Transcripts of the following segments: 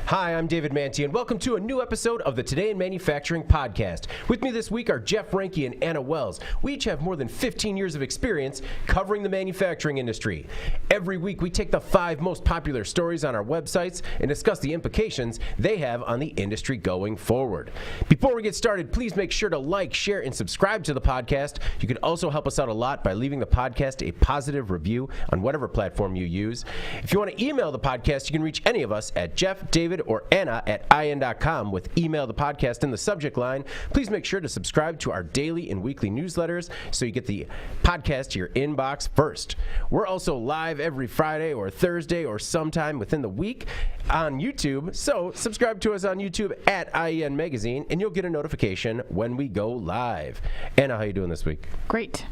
Hi, I'm David Manti, and welcome to a new episode of the Today in Manufacturing podcast. With me this week are Jeff Ranke and Anna Wells. We each have more than 15 years of experience covering the manufacturing industry. Every week, we take the 5 most popular stories on our websites and discuss the implications they have on the industry going forward. Before we get started, please make sure to like, share, and subscribe to the podcast. You can also help us out a lot by leaving the podcast a positive review on whatever platform you use. If you want to email the podcast, you can reach any of us at Jeff, David, or Anna at in.com with email the podcast in the subject line. Please make sure to subscribe to our daily and weekly newsletters so you get the podcast to your inbox first. We're also live every Friday or Thursday or sometime within the week on YouTube, so subscribe to us on YouTube at IEN Magazine and you'll get a notification when we go live. Anna, how you doing this week? Great.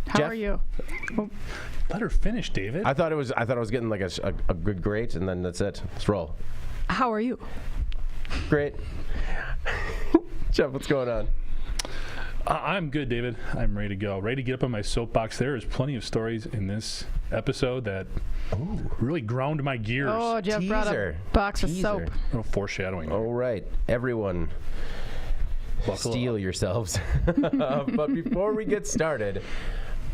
How Jeff? are you? Well, let her finish, David. I thought I was getting like a good great, and then that's it. Let's roll. How are you? Great. Jeff, what's going on? I'm good, David. I'm ready to go. Ready to get up on my soapbox. There is plenty of stories in this episode that really ground my gears. Oh, Jeff brought a box of soap. A little foreshadowing. All right. Everyone, steal yourselves. But before we get started,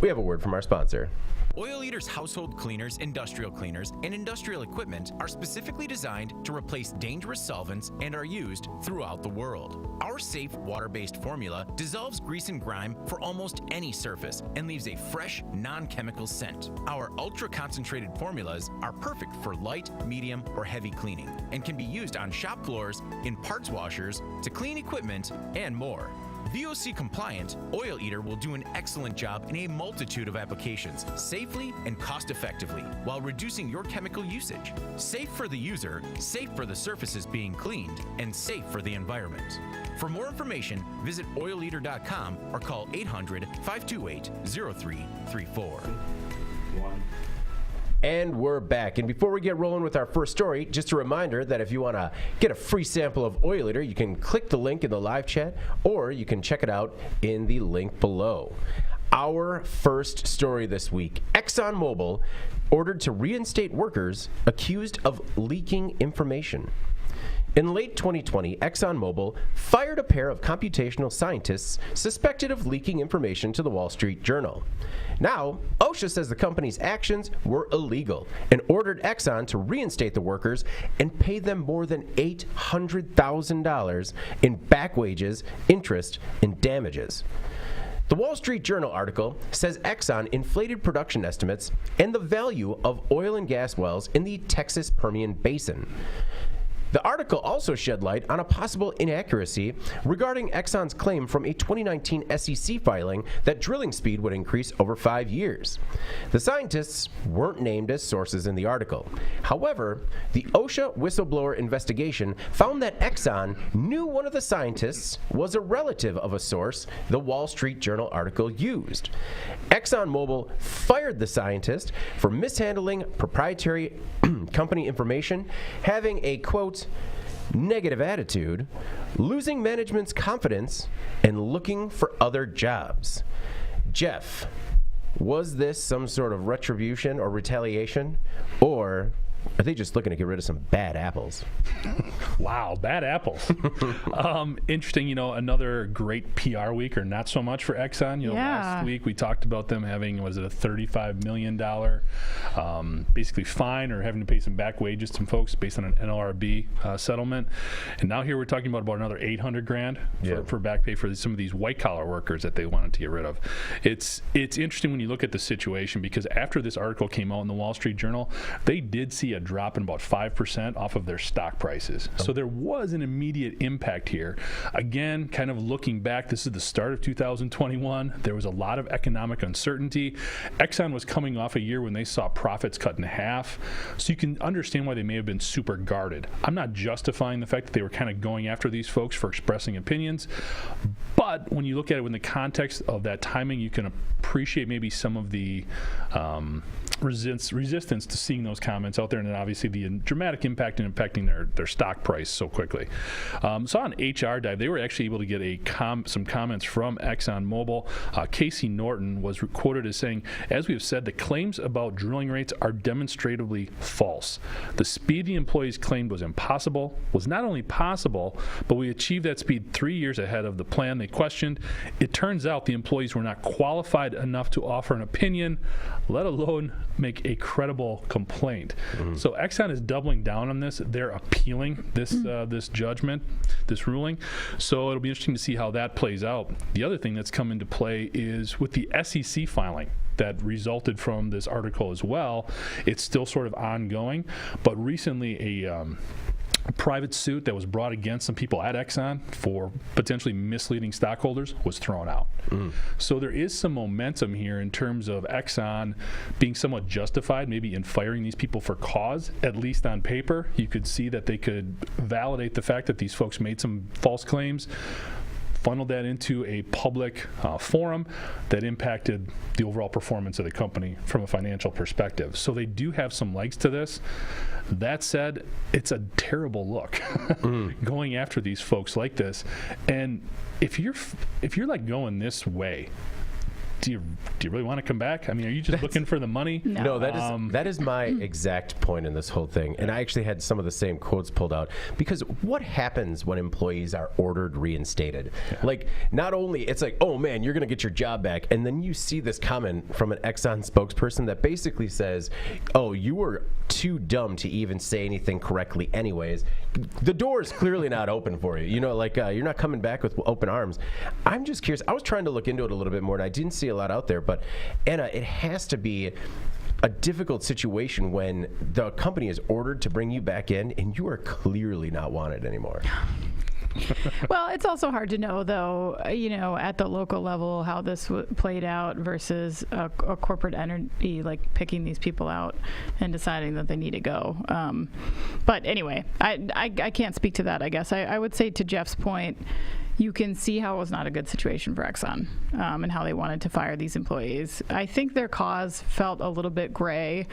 we have a word from our sponsor. Oil Eater's household cleaners, industrial cleaners, and industrial equipment are specifically designed to replace dangerous solvents and are used throughout the world. Our safe water-based formula dissolves grease and grime for almost any surface and leaves a fresh, non-chemical scent. Our ultra-concentrated formulas are perfect for light, medium, or heavy cleaning and can be used on shop floors, in parts washers, to clean equipment, and more. VOC compliant, Oil Eater will do an excellent job in a multitude of applications, safely and cost effectively, while reducing your chemical usage. Safe for the user, safe for the surfaces being cleaned, and safe for the environment. For more information, visit oileater.com or call 800-528-0334. And we're back. And before we get rolling with our first story, just a reminder that if you want to get a free sample of Oil Eater, you can click the link in the live chat, or you can check it out in the link below. Our first story this week: ExxonMobil ordered to reinstate workers accused of leaking information. In late 2020, ExxonMobil fired a pair of computational scientists suspected of leaking information to the Wall Street Journal. Now, OSHA says the company's actions were illegal and ordered Exxon to reinstate the workers and pay them more than $800,000 in back wages, interest, and damages. The Wall Street Journal article says Exxon inflated production estimates and the value of oil and gas wells in the Texas Permian Basin. The article also shed light on a possible inaccuracy regarding Exxon's claim from a 2019 SEC filing that drilling speed would increase over 5 years. The scientists weren't named as sources in the article. However, the OSHA whistleblower investigation found that Exxon knew one of the scientists was a relative of a source the Wall Street Journal article used. ExxonMobil fired the scientist for mishandling proprietary company information, having a, quote, negative attitude, losing management's confidence, and looking for other jobs. Jeff, was this some sort of retribution or retaliation, or are they just looking to get rid of some bad apples? Wow, bad apples. Interesting, another great PR week, or not so much for Exxon. Last week we talked about them having, was it a $35 million basically fine, or having to pay some back wages to some folks based on an NLRB settlement. And now here we're talking about another $800,000 for back pay for some of these white collar workers that they wanted to get rid of. It's interesting when you look at the situation, because after this article came out in the Wall Street Journal, they did see a drop in about 5% off of their stock prices. So there was an immediate impact here. Again, kind of looking back, this is the start of 2021. There was a lot of economic uncertainty. Exxon was coming off a year when they saw profits cut in half. So you can understand why they may have been super guarded. I'm not justifying the fact that they were kind of going after these folks for expressing opinions, but when you look at it in the context of that timing, you can appreciate maybe some of the resistance to seeing those comments out there in and obviously the dramatic impact in affecting their stock price so quickly. So on HR Dive, they were actually able to get some comments from ExxonMobil. Casey Norton was quoted as saying, "As we have said, the claims about drilling rates are demonstratively false. The speed the employees claimed was impossible was not only possible, but we achieved that speed 3 years ahead of the plan they questioned. It turns out the employees were not qualified enough to offer an opinion, let alone make a credible complaint." So Exxon is doubling down on this. They're appealing this judgment, this ruling. So it'll be interesting to see how that plays out. The other thing that's come into play is with the SEC filing that resulted from this article as well. It's still sort of ongoing, but recently a private suit that was brought against some people at Exxon for potentially misleading stockholders was thrown out. So there is some momentum here in terms of Exxon being somewhat justified maybe in firing these people for cause, at least on paper. You could see that they could validate the fact that these folks made some false claims, funneled that into a public forum that impacted the overall performance of the company from a financial perspective. So they do have some legs to this. That said, it's a terrible look going after these folks like this. And if you're like going this way, do you really want to come back? I mean, are you just looking for the money? No, that is my exact point in this whole thing. And I actually had some of the same quotes pulled out, because what happens when employees are ordered reinstated? Like, not only it's like, oh man, you're going to get your job back, and then you see this comment from an Exxon spokesperson that basically says, oh, you were too dumb to even say anything correctly anyways. The door is clearly not open for you. You know, like you're not coming back with open arms. I'm just curious. I was trying to look into it a little bit more, and I didn't see a lot out there, but Anna, it has to be a difficult situation when the company is ordered to bring you back in and you are clearly not wanted anymore. Well, it's also hard to know, though, at the local level how this played out versus a corporate entity like picking these people out and deciding that they need to go. But anyway, I can't speak to that, I guess. I would say, to Jeff's point, you can see how it was not a good situation for Exxon and how they wanted to fire these employees. I think their cause felt a little bit gray.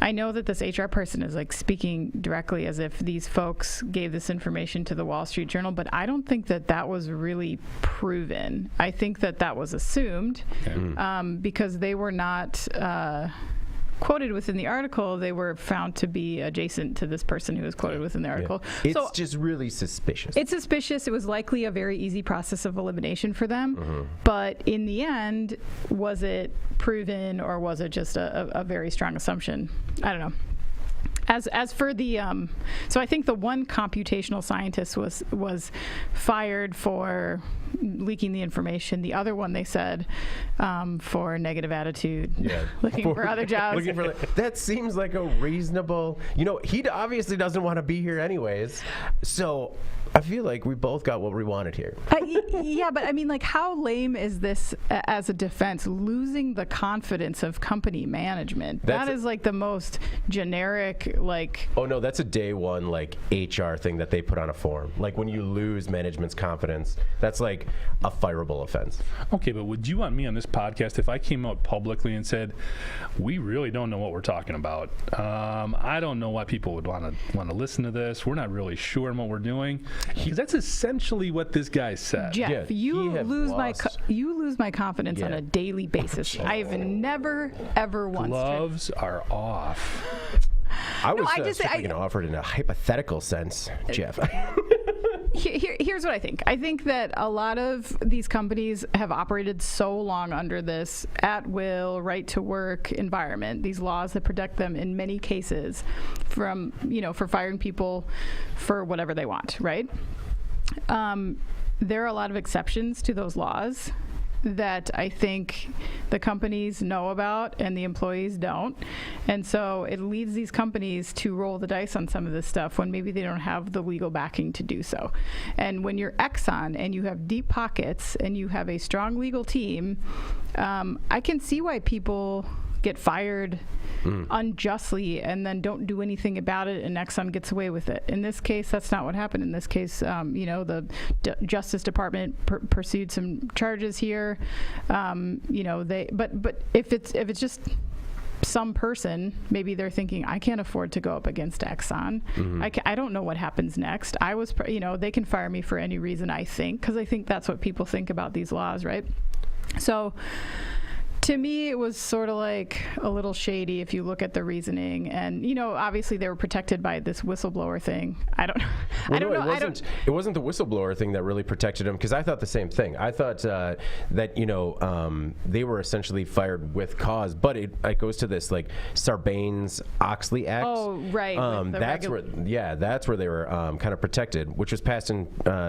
I know that this HR person is like speaking directly as if these folks gave this information to the Wall Street Journal, but I don't think that was really proven. I think that was assumed because they were not quoted within the article. They were found to be adjacent to this person who was quoted within the article. It's just really suspicious. It's suspicious. It was likely a very easy process of elimination for them. But in the end, was it proven, or was it just a very strong assumption? I don't know. As for the, so I think the one computational scientist was fired for leaking the information. The other one, they said, for negative attitude, looking for other jobs. That seems like a reasonable, he obviously doesn't want to be here anyways. So I feel like we both got what we wanted here. Yeah, but I mean, like, how lame is this as a defense? Losing the confidence of company management. That is like the most generic, like... Oh, no, that's a day one, like, HR thing that they put on a form. Like, when you lose management's confidence, that's like a fireable offense. Okay, but would you want me on this podcast if I came out publicly and said, we really don't know what we're talking about? I don't know why people would want to listen to this. We're not really sure on what we're doing. Because that's essentially what this guy said. Jeff, you lose my confidence on a daily basis. I've never, ever once. Gloves are off. I was going to offer it in a hypothetical sense, Jeff. Here's what I think. I think that a lot of these companies have operated so long under this at-will, right-to-work environment, these laws that protect them in many cases from, for firing people for whatever they want, right? There are a lot of exceptions to those laws that I think the companies know about and the employees don't. And so it leads these companies to roll the dice on some of this stuff when maybe they don't have the legal backing to do so. And when you're Exxon and you have deep pockets and you have a strong legal team, I can see why people get fired unjustly and then don't do anything about it, and Exxon gets away with it. In this case, that's not what happened. In this case, the Justice Department pursued some charges here. But if it's just some person, maybe they're thinking, I can't afford to go up against Exxon. I don't know what happens next. They can fire me for any reason, I think, because I think that's what people think about these laws, right? So to me, it was sort of like a little shady if you look at the reasoning. And, obviously they were protected by this whistleblower thing. I don't know. It wasn't the whistleblower thing that really protected them, because I thought the same thing. I thought that, they were essentially fired with cause. But it goes to this, like, Sarbanes-Oxley Act. Oh, right. That's where they were kind of protected, which was passed in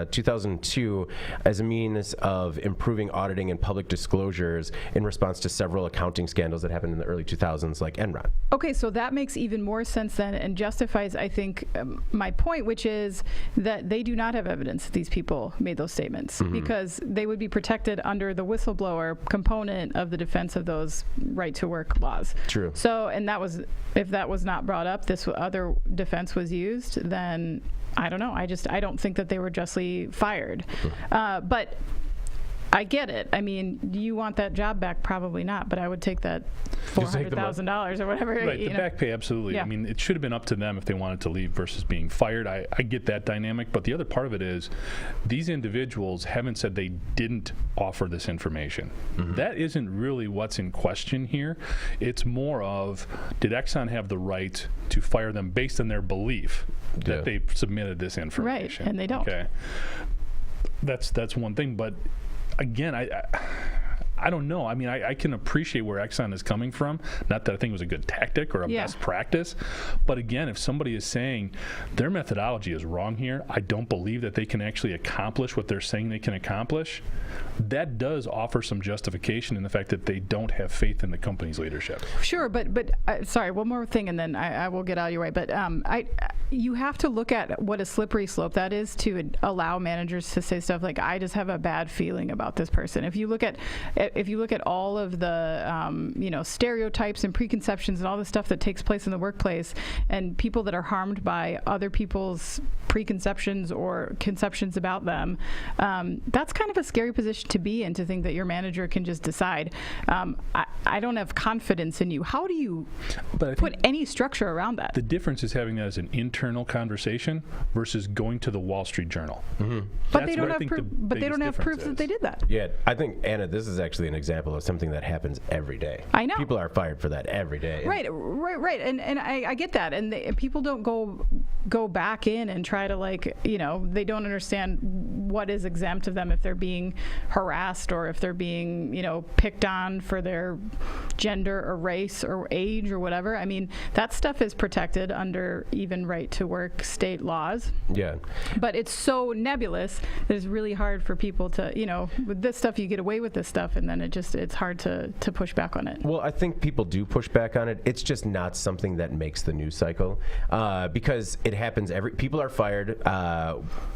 2002 as a means of improving auditing and public disclosures in response to several accounting scandals that happened in the early 2000s, like Enron. Okay, so that makes even more sense then, and justifies, I think, my point, which is that they do not have evidence that these people made those statements, because they would be protected under the whistleblower component of the defense of those right-to-work laws. True. So, and if that was not brought up, this other defense was used, then I don't know. I don't think that they were justly fired. But I get it. I mean, do you want that job back? Probably not, but I would take that $400,000 or whatever. Right, the back pay, absolutely. Yeah. I mean, it should have been up to them if they wanted to leave versus being fired. I get that dynamic, but the other part of it is these individuals haven't said they didn't offer this information. That isn't really what's in question here. It's more of, did Exxon have the right to fire them based on their belief that they submitted this information? Right, and they don't. Okay, that's one thing, but again, I don't know. I mean, I can appreciate where Exxon is coming from. Not that I think it was a good tactic or a best practice. But again, if somebody is saying their methodology is wrong here, I don't believe that they can actually accomplish what they're saying they can accomplish, that does offer some justification in the fact that they don't have faith in the company's leadership. Sure, but sorry, one more thing, and then I will get out of your way. But you have to look at what a slippery slope that is to allow managers to say stuff like, I just have a bad feeling about this person. If you look at all of the stereotypes and preconceptions and all the stuff that takes place in the workplace, and people that are harmed by other people's preconceptions or conceptions about them, that's kind of a scary position to be in, to think that your manager can just decide. I don't have confidence in you. How do you put any structure around that? The difference is having that as an internal conversation versus going to the Wall Street Journal. But they don't have proof. But they don't have proof that they did that. Yeah, I think, Anna, this is actually an example of something that happens every day. I know. People are fired for that every day. Right. And I get that. And people don't go back in and try to, they don't understand what is exempt of them if they're being harassed or if they're being, picked on for their gender or race or age or whatever. I mean, that stuff is protected under even right to work state laws. Yeah. But it's so nebulous that it's really hard for people to, with this stuff, you get away with this stuff, and then it's hard to push back on it. Well, I think people do push back on it. It's just not something that makes the news cycle, because it happens people are fired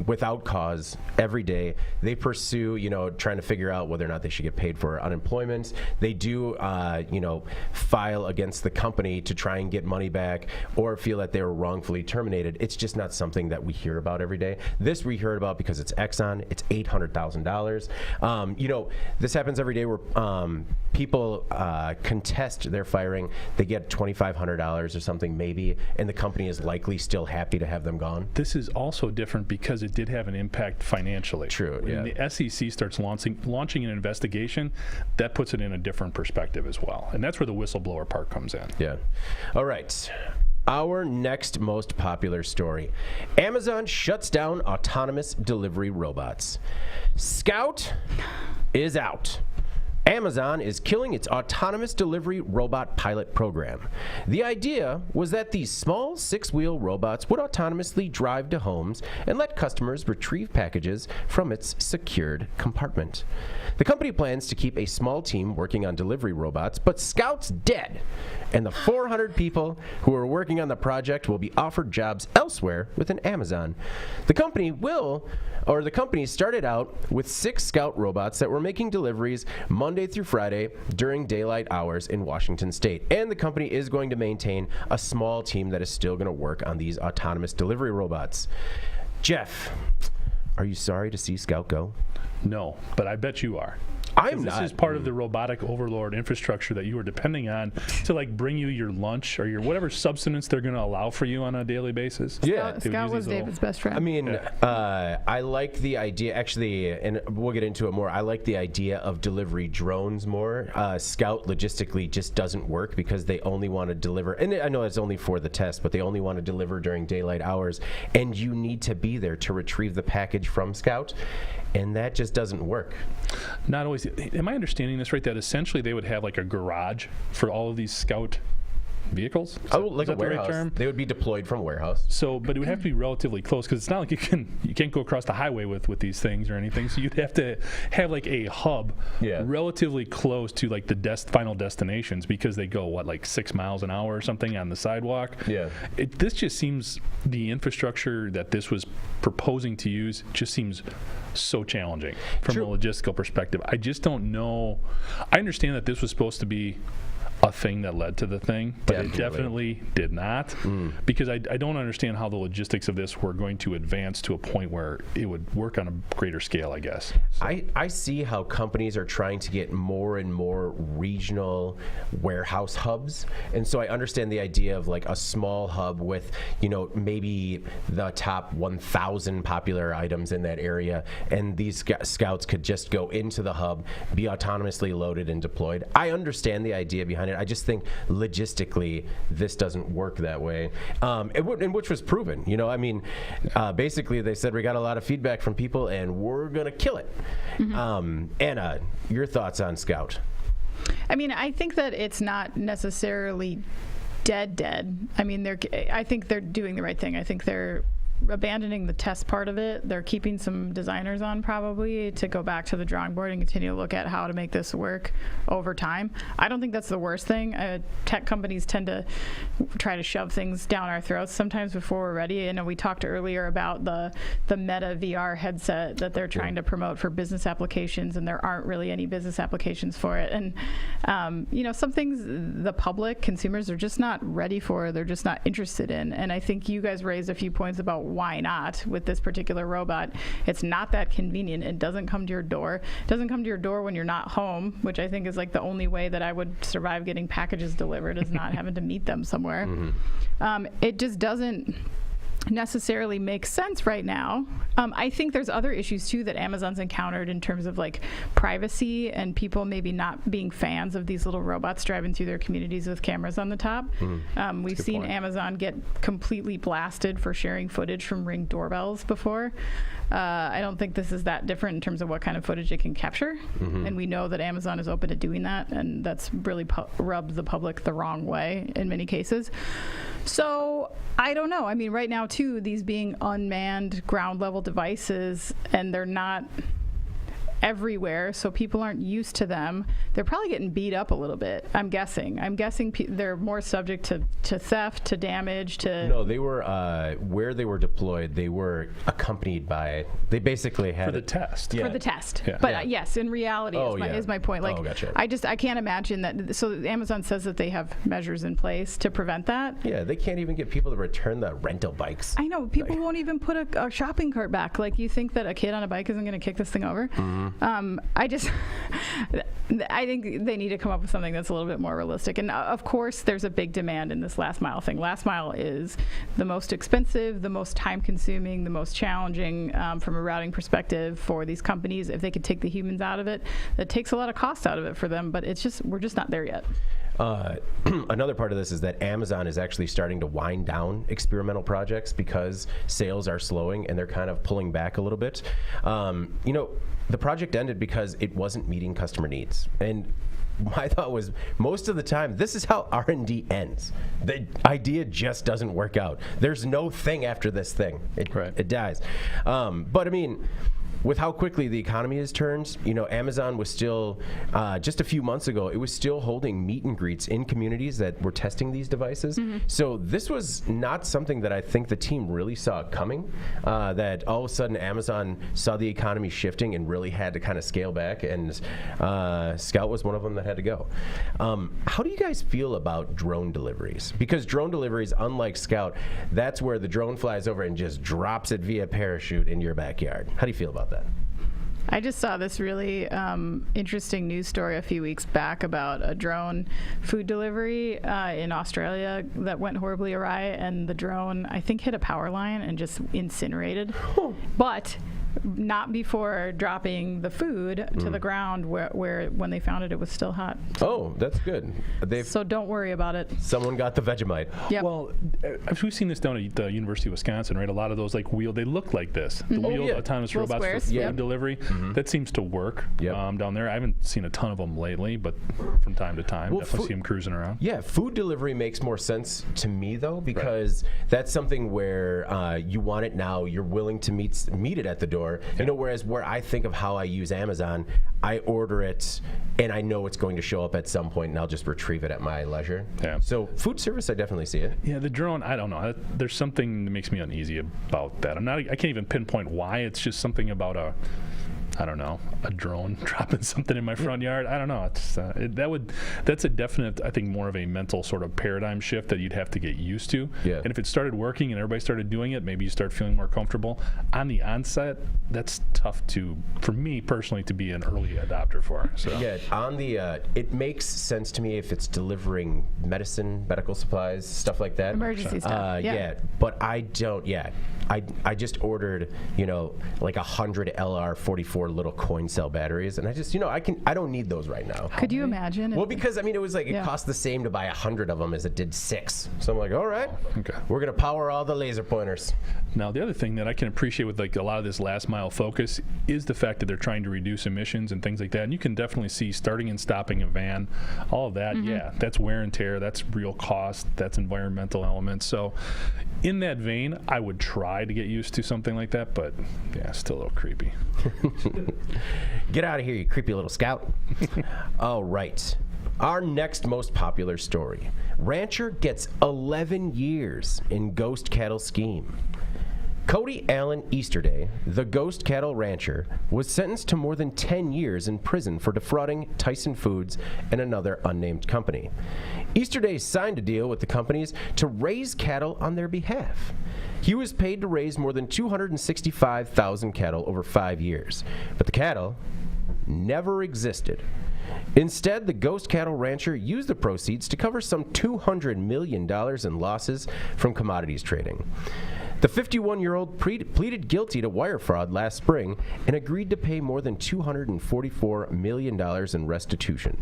without cause every day. They pursue, trying to figure out whether or not they should get paid for unemployment. They do, file against the company to try and get money back or feel that they were wrongfully terminated. It's just not something that we hear about every day. This we heard about because it's Exxon. It's $800,000. This happens every day where people contest their firing. They get $2,500 or something maybe, and the company is likely still happy to have them gone. This is also different because it did have an impact financially. True, yeah. When the SEC starts launching an investigation, that puts it in a different perspective as well. And that's where the whistleblower part comes in. Yeah. All right. Our next most popular story. Amazon shuts down autonomous delivery robots. Scout is out. Amazon is killing its autonomous delivery robot pilot program. The idea was that these small six-wheel robots would autonomously drive to homes and let customers retrieve packages from its secured compartment. The company plans to keep a small team working on delivery robots, but Scout's dead, and the 400 people who are working on the project will be offered jobs elsewhere within Amazon. The company started out with 6 Scout robots that were making deliveries Monday through Friday during daylight hours in Washington State. And the company is going to maintain a small team that is still going to work on these autonomous delivery robots. Jeff, are you sorry to see Scout go? No, but I bet you are. I'm This not. is part of the robotic overlord infrastructure that you are depending on to like bring you your lunch or your whatever subsistence they're going to allow for you on a daily basis. Yeah. Scott was David's best friend. I mean, I like the idea, actually, and we'll get into it more. I like the idea of delivery drones more. Scout logistically just doesn't work because they only want to deliver, and I know it's only for the test, but they only want to deliver during daylight hours, and you need to be there to retrieve the package from Scout, and that just doesn't work. Not always. Am I understanding this right? That essentially they would have like a garage for all of these Scout vehicles? Like is a that the right warehouse. term? They would be deployed from a warehouse. So, but it would have to be relatively close because it's not like you can't go across the highway with these things or anything. So you'd have to have like a hub relatively close to like the final destinations because they go like 6 miles an hour or something on the sidewalk. Yeah. This just seems the infrastructure that this was proposing to use just seems so challenging from a logistical perspective. I just don't know. I understand that this was supposed to be a thing that led to the thing, but it definitely did not because I don't understand how the logistics of this were going to advance to a point where it would work on a greater scale, I guess. So. I see how companies are trying to get more and more regional warehouse hubs, and so I understand the idea of like a small hub with, maybe the top 1,000 popular items in that area, and these scouts could just go into the hub, be autonomously loaded and deployed. I understand the idea behind it. I just think logistically this doesn't work that way, and which was proven. Basically they said we got a lot of feedback from people and we're gonna kill it. Anna, your thoughts on Scout? I mean, I think that it's not necessarily dead. I mean, I think they're doing the right thing. I think they're abandoning the test part of it. They're keeping some designers on probably to go back to the drawing board and continue to look at how to make this work over time. I don't think that's the worst thing. Tech companies tend to try to shove things down our throats sometimes before we're ready. I know we talked earlier about the Meta VR headset that they're trying to promote for business applications, and there aren't really any business applications for it. And some things the public, consumers, are just not ready for. They're just not interested in. And I think you guys raised a few points about why not with this particular robot. It's not that convenient. It doesn't come to your door. It doesn't come to your door when you're not home, which I think is like the only way that I would survive getting packages delivered is not having to meet them somewhere. It just doesn't necessarily makes sense right now. I think there's other issues too that Amazon's encountered in terms of like privacy and people maybe not being fans of these little robots driving through their communities with cameras on the top. We've seen Amazon get completely blasted for sharing footage from Ring doorbells before. I don't think this is that different in terms of what kind of footage it can capture. And we know that Amazon is open to doing that, and that's really rubbed the public the wrong way in many cases. So I don't know. I mean, right now, too, these being unmanned ground level devices, and they're not everywhere, so people aren't used to them. They're probably getting beat up a little bit. I'm guessing they're more subject to theft, to damage, to. No, they were where they were deployed. They were accompanied by. They basically had for the test. For the test, Yeah. but yes, in reality, is my point. Like, gotcha. I can't imagine that. So Amazon says that they have measures in place to prevent that. Yeah, they can't even get people to return the rental bikes. I know people won't even put a shopping cart back. Like, you think that a kid on a bike isn't going to kick this thing over? I think they need to come up with something that's a little bit more realistic. And of course, there's a big demand in this last mile thing. Last mile is the most expensive, the most time consuming, the most challenging from a routing perspective for these companies. If they could take the humans out of it, that takes a lot of cost out of it for them, but we're just not there yet. Another part of this is that Amazon is actually starting to wind down experimental projects because sales are slowing and they're kind of pulling back a little bit. The project ended because it wasn't meeting customer needs. And my thought was, most of the time, this is how R&D ends. The idea just doesn't work out. There's no thing after this thing. It dies. But I mean, with how quickly the economy has turned, Amazon was still, just a few months ago, it was still holding meet and greets in communities that were testing these devices. So this was not something that I think the team really saw coming, that all of a sudden Amazon saw the economy shifting and really had to kind of scale back, and Scout was one of them that had to go. How do you guys feel about drone deliveries? Because drone deliveries, unlike Scout, that's where the drone flies over and just drops it via parachute in your backyard. How do you feel about that? I just saw this really interesting news story a few weeks back about a drone food delivery in Australia that went horribly awry, and the drone, I think, hit a power line and just incinerated. But not before dropping the food to the ground where when they found it, it was still hot. Oh, that's good. So don't worry about it. Someone got the Vegemite. Yep. Well, we've seen this down at the University of Wisconsin, right? A lot of those like they look like this. The wheeled autonomous Little robots squares, for food delivery. That seems to work down there. I haven't seen a ton of them lately, but from time to time, definitely see them cruising around. Yeah, food delivery makes more sense to me though, because that's something where you want it now, you're willing to meet it at the door. You know, whereas where I think of how I use Amazon, I order it and I know it's going to show up at some point and I'll just retrieve it at my leisure. Yeah. So food service, I definitely see it. Yeah, the drone, I don't know. There's something that makes me uneasy about that. I can't even pinpoint why. It's just something about a drone dropping something in my front yard. I don't know. That's a definite, I think, more of a mental sort of paradigm shift that you'd have to get used to. Yeah. And if it started working and everybody started doing it, maybe you start feeling more comfortable. On the onset, that's tough for me personally, to be an early adopter for. So. Yeah, it makes sense to me if it's delivering medicine, medical supplies, stuff like that. Emergency stuff. Yeah, but I don't. Yeah, I just ordered, like 100 LR44 little coin cell batteries, and I just, I don't need those right now. Could you imagine? Well, because it was like it cost the same to buy 100 of them as it did 6. So I'm like, all right, we're gonna power all the laser pointers. Now, the other thing that I can appreciate with like a lot of this last mile focus is the fact that they're trying to reduce emissions and things like that. And you can definitely see starting and stopping a van, all of that. Yeah, that's wear and tear. That's real cost. That's environmental elements. So, in that vein, I would try to get used to something like that, but yeah, still a little creepy. Get out of here, you creepy little scout. All right. Our next most popular story. Rancher gets 11 years in ghost cattle scheme. Cody Allen Easterday, the ghost cattle rancher, was sentenced to more than 10 years in prison for defrauding Tyson Foods and another unnamed company. Easterday signed a deal with the companies to raise cattle on their behalf. He was paid to raise more than 265,000 cattle over 5 years, but the cattle never existed. Instead, the ghost cattle rancher used the proceeds to cover some $200 million in losses from commodities trading. The 51-year-old pleaded guilty to wire fraud last spring and agreed to pay more than $244 million in restitution.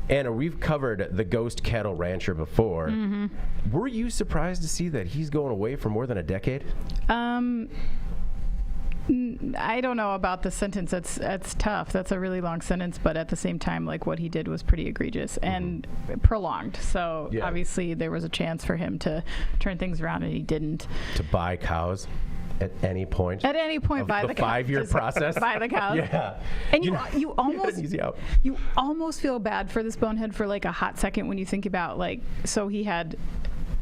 Anna, we've covered the ghost cattle rancher before. Mm-hmm. Were you surprised to see that he's going away for more than a decade? I don't know about the sentence. That's tough. That's a really long sentence, but at the same time, like, what he did was pretty egregious and prolonged. So obviously there was a chance for him to turn things around, and he didn't. To buy cows at any point? At any point, buy the cows. 5-year process? Buy the cows. Yeah. And you almost feel bad for this bonehead for like a hot second when you think about, like, so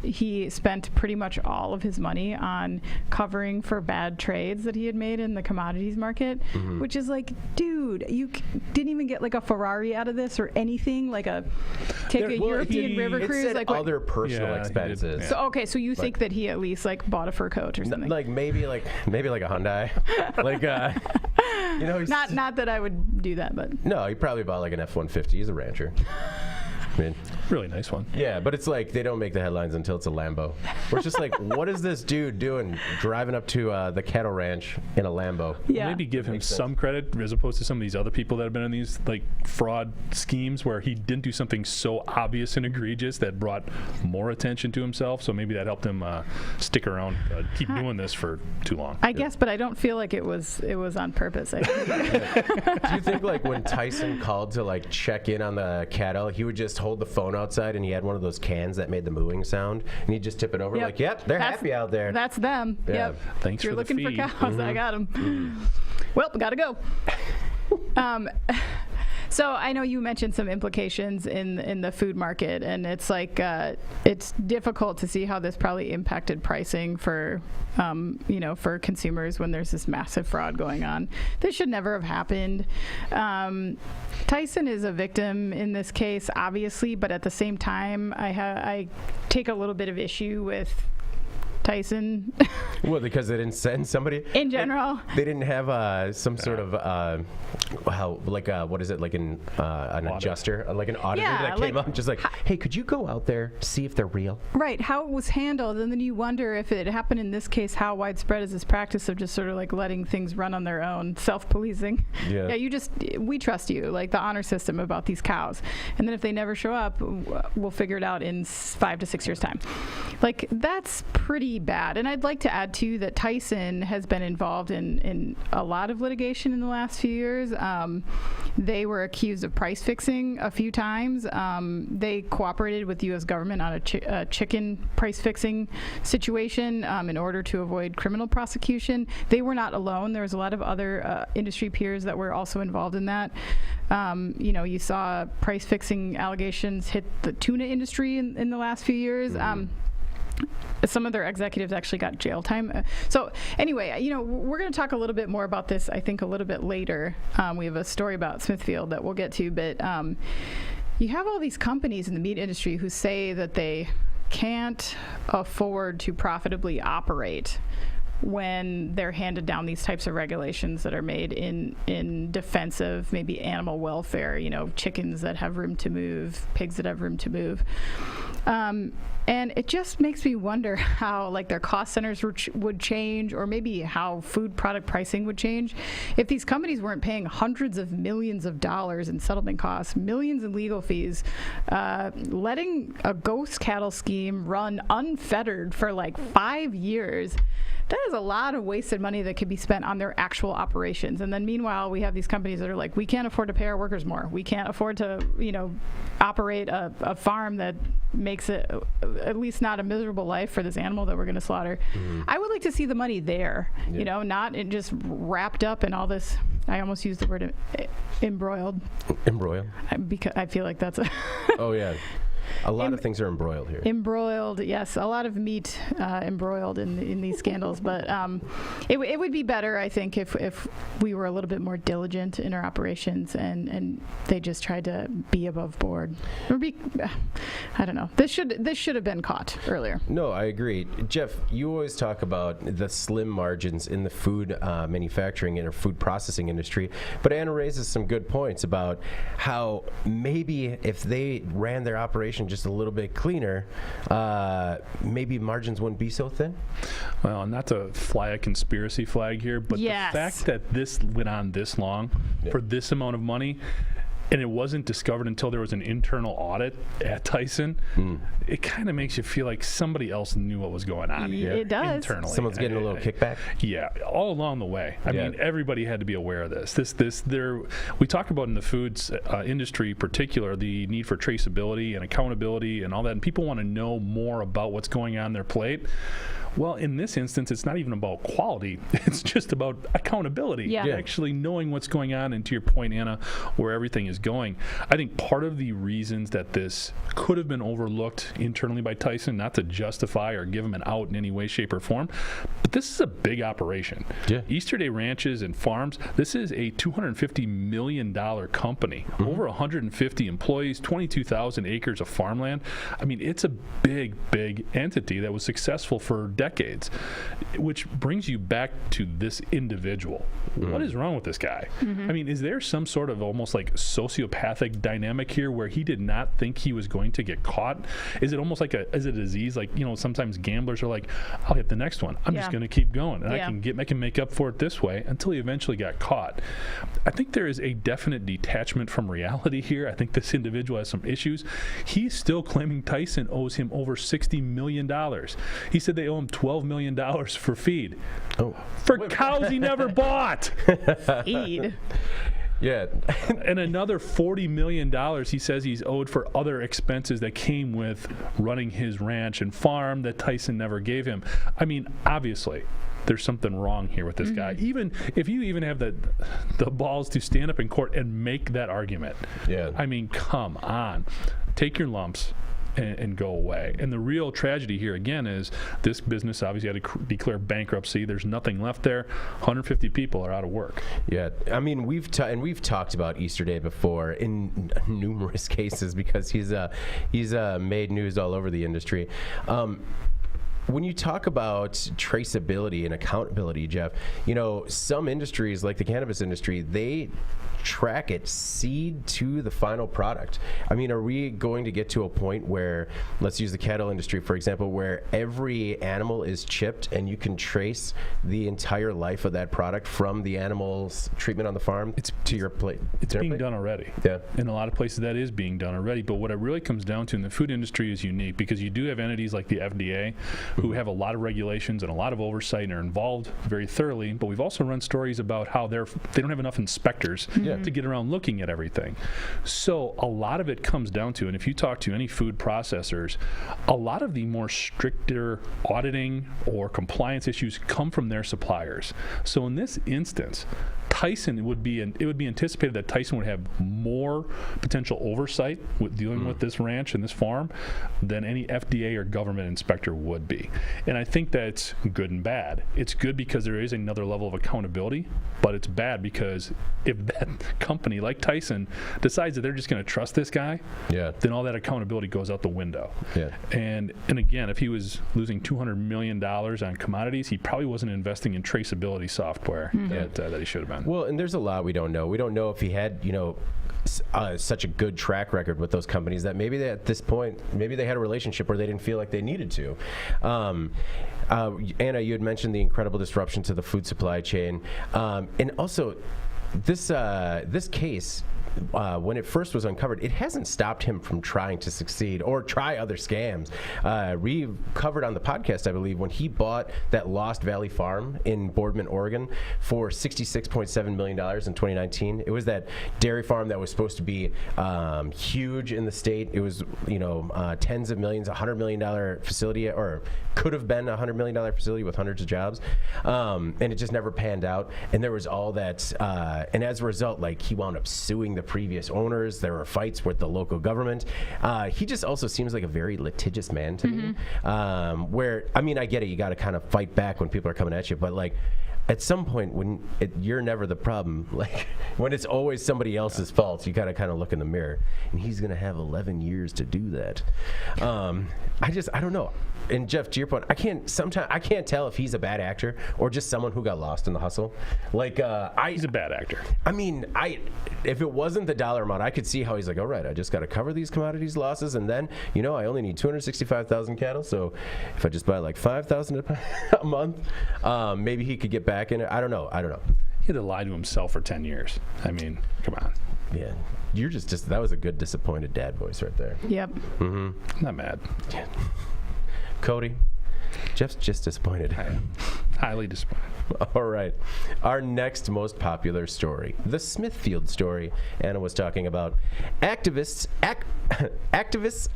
he spent pretty much all of his money on covering for bad trades that he had made in the commodities market, which is like, dude, you didn't even get like a Ferrari out of this or anything, like a European river cruise. It said like other personal expenses. So you think that he at least like bought a fur coat or something? Maybe like a Hyundai, not that I would do that, but no, he probably bought like an F-150. He's a rancher. I mean, really nice one. Yeah, but it's like they don't make the headlines until it's a Lambo. We're just like, what is this dude doing driving up to the cattle ranch in a Lambo? Yeah. Maybe give him some credit as opposed to some of these other people that have been in these like fraud schemes where he didn't do something so obvious and egregious that brought more attention to himself. So maybe that helped him stick around, keep doing this for too long. I guess, but I don't feel like it was on purpose. Do you think like when Tyson called to like check in on the cattle, he would just hold the phone outside and he had one of those cans that made the mooing sound and he'd just tip it over like, they're happy out there. That's them. Yeah. Yep. Thanks You're for the looking for cows. I got them. Well, gotta go. So I know you mentioned some implications in the food market, and it's like it's difficult to see how this probably impacted pricing for for consumers when there's this massive fraud going on. This should never have happened. Tyson is a victim in this case, obviously, but at the same time, I take a little bit of issue with Tyson. Well, because they didn't send somebody In general. They didn't have some sort of what is it, like an adjuster, like an auditor that came up and just like, hey, could you go out there, see if they're real? Right, how it was handled, and then you wonder if it happened in this case, how widespread is this practice of just sort of like letting things run on their own, self-policing? Yeah, we trust you, like the honor system about these cows, and then if they never show up, we'll figure it out in 5 to 6 years' time. Like, that's pretty bad. And I'd like to add too that Tyson has been involved in a lot of litigation in the last few years. They were accused of price fixing a few times. They cooperated with the U.S. government on a chicken price fixing situation in order to avoid criminal prosecution. They were not alone. There was a lot of other industry peers that were also involved in that. You saw price fixing allegations hit the tuna industry in the last few years. Some of their executives actually got jail time. So anyway, we're going to talk a little bit more about this, I think, a little bit later. We have a story about Smithfield that we'll get to, but you have all these companies in the meat industry who say that they can't afford to profitably operate when they're handed down these types of regulations that are made in defense of maybe animal welfare, chickens that have room to move, pigs that have room to move. And it just makes me wonder how their cost centers would change, or maybe how food product pricing would change if these companies weren't paying hundreds of millions of dollars in settlement costs, millions in legal fees, letting a ghost cattle scheme run unfettered for 5 years. That is a lot of wasted money that could be spent on their actual operations. And then meanwhile, we have these companies that are like, we can't afford to pay our workers more. We can't afford to, operate a farm that makes it at least not a miserable life for this animal that we're going to slaughter. Mm-hmm. I would like to see the money there, not just wrapped up in all this. I almost used the word embroiled. Embroiled? Because I feel like that's a... Oh, yeah. A lot of things are embroiled here. Embroiled, yes. A lot of meat embroiled in these scandals. But it would be better, I think, if we were a little bit more diligent in our operations and they just tried to be above board. I don't know. This should have been caught earlier. No, I agree. Jeff, you always talk about the slim margins in the food manufacturing and food processing industry. But Anna raises some good points about how maybe if they ran their operation just a little bit cleaner, maybe margins wouldn't be so thin. Well, not to fly a conspiracy flag here, but yes. The fact that this went on this long for this amount of money, and it wasn't discovered until there was an internal audit at Tyson, it kind of makes you feel like somebody else knew what was going on here. It does. Internally. Someone's getting a little kickback? Yeah, all along the way. I mean, everybody had to be aware of this. We talked about in the foods industry in particular, the need for traceability and accountability and all that, and people want to know more about what's going on their plate. Well, in this instance, it's not even about quality. It's just about accountability. Yeah. Actually knowing what's going on, and to your point, Anna, where everything is going. I think part of the reasons that this could have been overlooked internally by Tyson, not to justify or give him an out in any way, shape, or form, but this is a big operation. Yeah. Easter Day Ranches and Farms, this is a $250 million company, over 150 employees, 22,000 acres of farmland. I mean, it's a big, big entity that was successful for decades, which brings you back to this individual. What is wrong with this guy? I mean, is there some sort of almost like sociopathic dynamic here where he did not think he was going to get caught? Is it almost like a disease? Like, sometimes gamblers are like, I'll hit the next one. I'm just going to keep going, and I can make up for it this way, until he eventually got caught. I think there is a definite detachment from reality here. I think this individual has some issues. He's still claiming Tyson owes him over $60 million. He said they owe him $12 million for feed. For cows he never bought. Feed. Yeah. And another $40 million he says he's owed for other expenses that came with running his ranch and farm that Tyson never gave him. I mean, obviously, there's something wrong here with this guy. Even if you even have the balls to stand up in court and make that argument. Yeah. I mean, come on. Take your lumps and go away. And the real tragedy here, again, is this business obviously had to declare bankruptcy. There's nothing left there. 150 people are out of work. Yeah, I mean, we've talked about Easter Day before in numerous cases because he's made news all over the industry. when you talk about traceability and accountability, Jeff, some industries like the cannabis industry, they track it seed to the final product. I mean, are we going to get to a point where, let's use the cattle industry, for example, where every animal is chipped and you can trace the entire life of that product from the animal's treatment on the farm to your plate? It's being done already. Yeah. In a lot of places that is being done already. But what it really comes down to in the food industry is unique because you do have entities like the FDA who have a lot of regulations and a lot of oversight and are involved very thoroughly. But we've also run stories about how they don't have enough inspectors to get around looking at everything. So a lot of it comes down to, and if you talk to any food processors, a lot of the more stricter auditing or compliance issues come from their suppliers. So in this instance, Tyson would be anticipated that Tyson would have more potential oversight with dealing with this ranch and this farm than any FDA or government inspector would be. And I think that's good and bad. It's good because there is another level of accountability, but it's bad because if that company like Tyson decides that they're just going to trust this guy, then all that accountability goes out the window. Yeah. And again, if he was losing $200 million on commodities, he probably wasn't investing in traceability software that he should have been. Well, and there's a lot we don't know. We don't know if he had, such a good track record with those companies that maybe at this point, maybe they had a relationship where they didn't feel like they needed to. Anna, you had mentioned the incredible disruption to the food supply chain. And also, this case, when it first was uncovered, it hasn't stopped him from trying to succeed or try other scams. We covered on the podcast, I believe, when he bought that Lost Valley Farm in Boardman, Oregon for $66.7 million in 2019. It was that dairy farm that was supposed to be huge in the state. It was, tens of millions, $100 million facility, or could have been a $100 million facility with hundreds of jobs. And it just never panned out. And there was all that, and as a result, he wound up suing the previous owners. There were fights with the local government. He just also seems like a very litigious man to me. Where, I mean, I get it. You got to kind of fight back when people are coming at you, but at some point when you're never the problem, when it's always somebody else's fault, you got to kind of look in the mirror. And he's going to have 11 years to do that. I don't know. And Jeff, to your point, I can't tell if he's a bad actor or just someone who got lost in the hustle. He's a bad actor. I mean, if it wasn't the dollar amount, I could see how he's like, all right, I just got to cover these commodities losses, and then, I only need 265,000 cattle, so if I just buy 5,000 a month, maybe he could get back in it. I don't know. He had to lie to himself for 10 years. I mean, come on. Yeah. You're just that was a good disappointed dad voice right there. Yep. Mm-hmm. Not mad. Yeah. Cody, Jeff's just disappointed. I am highly disappointed. All right. Our next most popular story, the Smithfield story Anna was talking about. Activists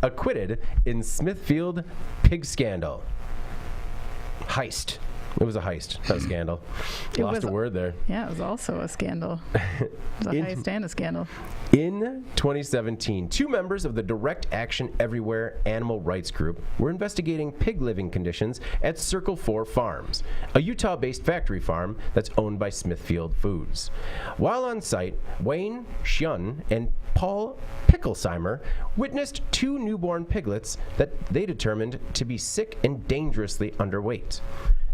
acquitted in Smithfield pig scandal. Heist. It was a heist, not a scandal. Lost a word there. Yeah, it was also a scandal. It was a heist and a scandal. In 2017, two members of the Direct Action Everywhere animal rights group were investigating pig living conditions at Circle 4 Farms, a Utah-based factory farm that's owned by Smithfield Foods. While on site, Wayne Shun and Paul Picklesheimer witnessed two newborn piglets that they determined to be sick and dangerously underweight.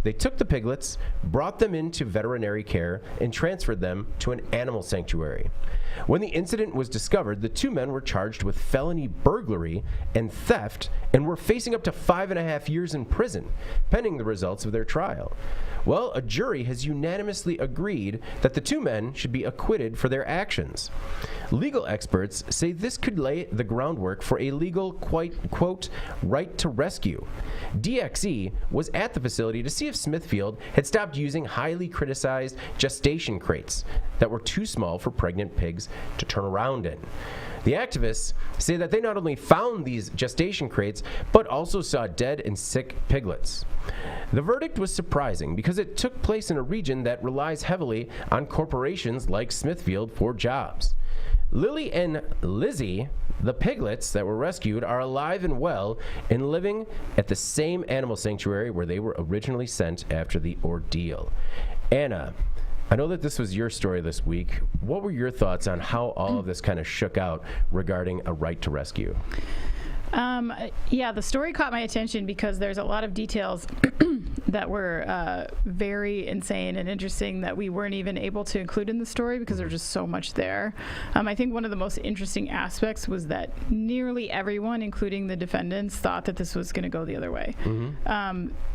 They took the piglets, brought them into veterinary care, and transferred them to an animal sanctuary. When the incident was discovered, the two men were charged with felony burglary and theft and were facing up to 5.5 years in prison, pending the results of their trial. Well, a jury has unanimously agreed that the two men should be acquitted for their actions. Legal experts say this could lay the groundwork for a legal, quote, right to rescue. DXE was at the facility to see if Smithfield had stopped using highly criticized gestation crates that were too small for pregnant pigs to turn around in. The activists say that they not only found these gestation crates, but also saw dead and sick piglets. The verdict was surprising because it took place in a region that relies heavily on corporations like Smithfield for jobs. Lily and Lizzie, the piglets that were rescued, are alive and well and living at the same animal sanctuary where they were originally sent after the ordeal. Anna, I know that this was your story this week. What were your thoughts on how all of this kind of shook out regarding a right to rescue? Yeah, the story caught my attention because there's a lot of details that were very insane and interesting that we weren't even able to include in the story because there's just so much there. I think one of the most interesting aspects was that nearly everyone, including the defendants, thought that this was going to go the other way.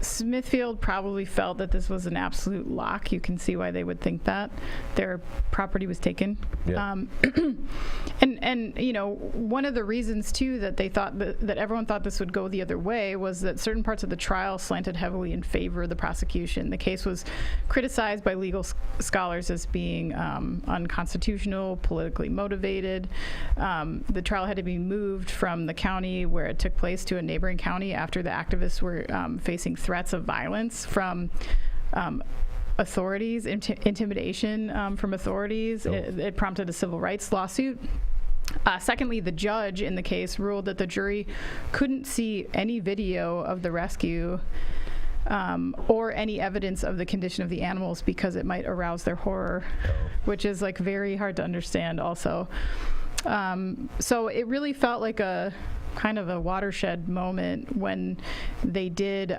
Smithfield probably felt that this was an absolute lock. You can see why they would think that. Their property was taken. Yeah. And you know, one of the reasons too that they thought that everyone thought this would go the other way was that certain parts of the trial slanted heavily in favor of the prosecution. The case was criticized by legal scholars as being unconstitutional, politically motivated. The trial had to be moved from the county where it took place to a neighboring county after the activists were facing threats of violence from authorities, intimidation from authorities. It prompted a civil rights lawsuit. Secondly, the judge in the case ruled that the jury couldn't see any video of the rescue or any evidence of the condition of the animals because it might arouse their horror, which is like very hard to understand also. So it really felt like a kind of a watershed moment when they did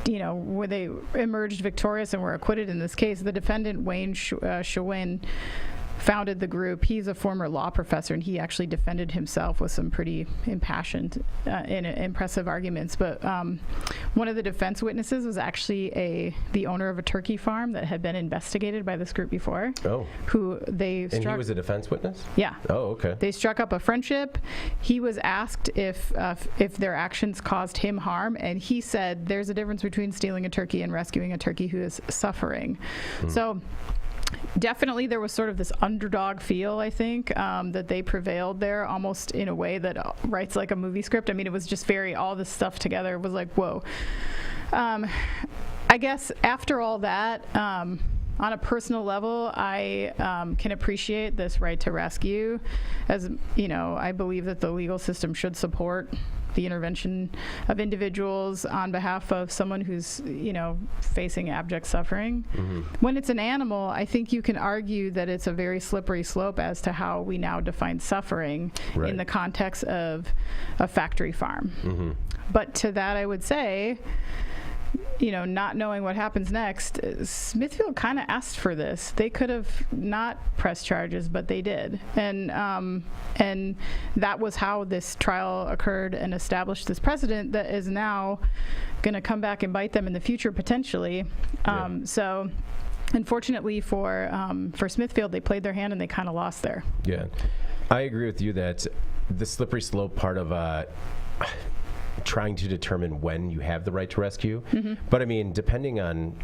you know, where they emerged victorious and were acquitted in this case. The defendant, Wayne Schwinn, founded the group. He's a former law professor, and he actually defended himself with some pretty impassioned and impressive arguments. But one of the defense witnesses was actually the owner of a turkey farm that had been investigated by this group before. Oh. Who they struck. And he was a defense witness? Yeah. Oh, okay. They struck up a friendship. He was asked if their actions caused him harm, and he said there's a difference between stealing a turkey and rescuing a turkey who is suffering. So definitely there was sort of this underdog feel, I think, that they prevailed there almost in a way that writes like a movie script. I mean, it was just all this stuff together was like, whoa. I guess after all that, on a personal level, I can appreciate this right to rescue. As you know, I believe that the legal system should support the intervention of individuals on behalf of someone who's, you know, facing abject suffering. When it's an animal, I think you can argue that it's a very slippery slope as to how we now define suffering in the context of a factory farm. But to that, I would say, you know, not knowing what happens next, Smithfield kind of asked for this. They could have not pressed charges, but they did. And that was how this trial occurred and established this precedent that is now going to come back and bite them in the future, potentially. So unfortunately for Smithfield, they played their hand and they kind of lost there. Yeah. I agree with you that the slippery slope part of trying to determine when you have the right to rescue. But I mean, depending on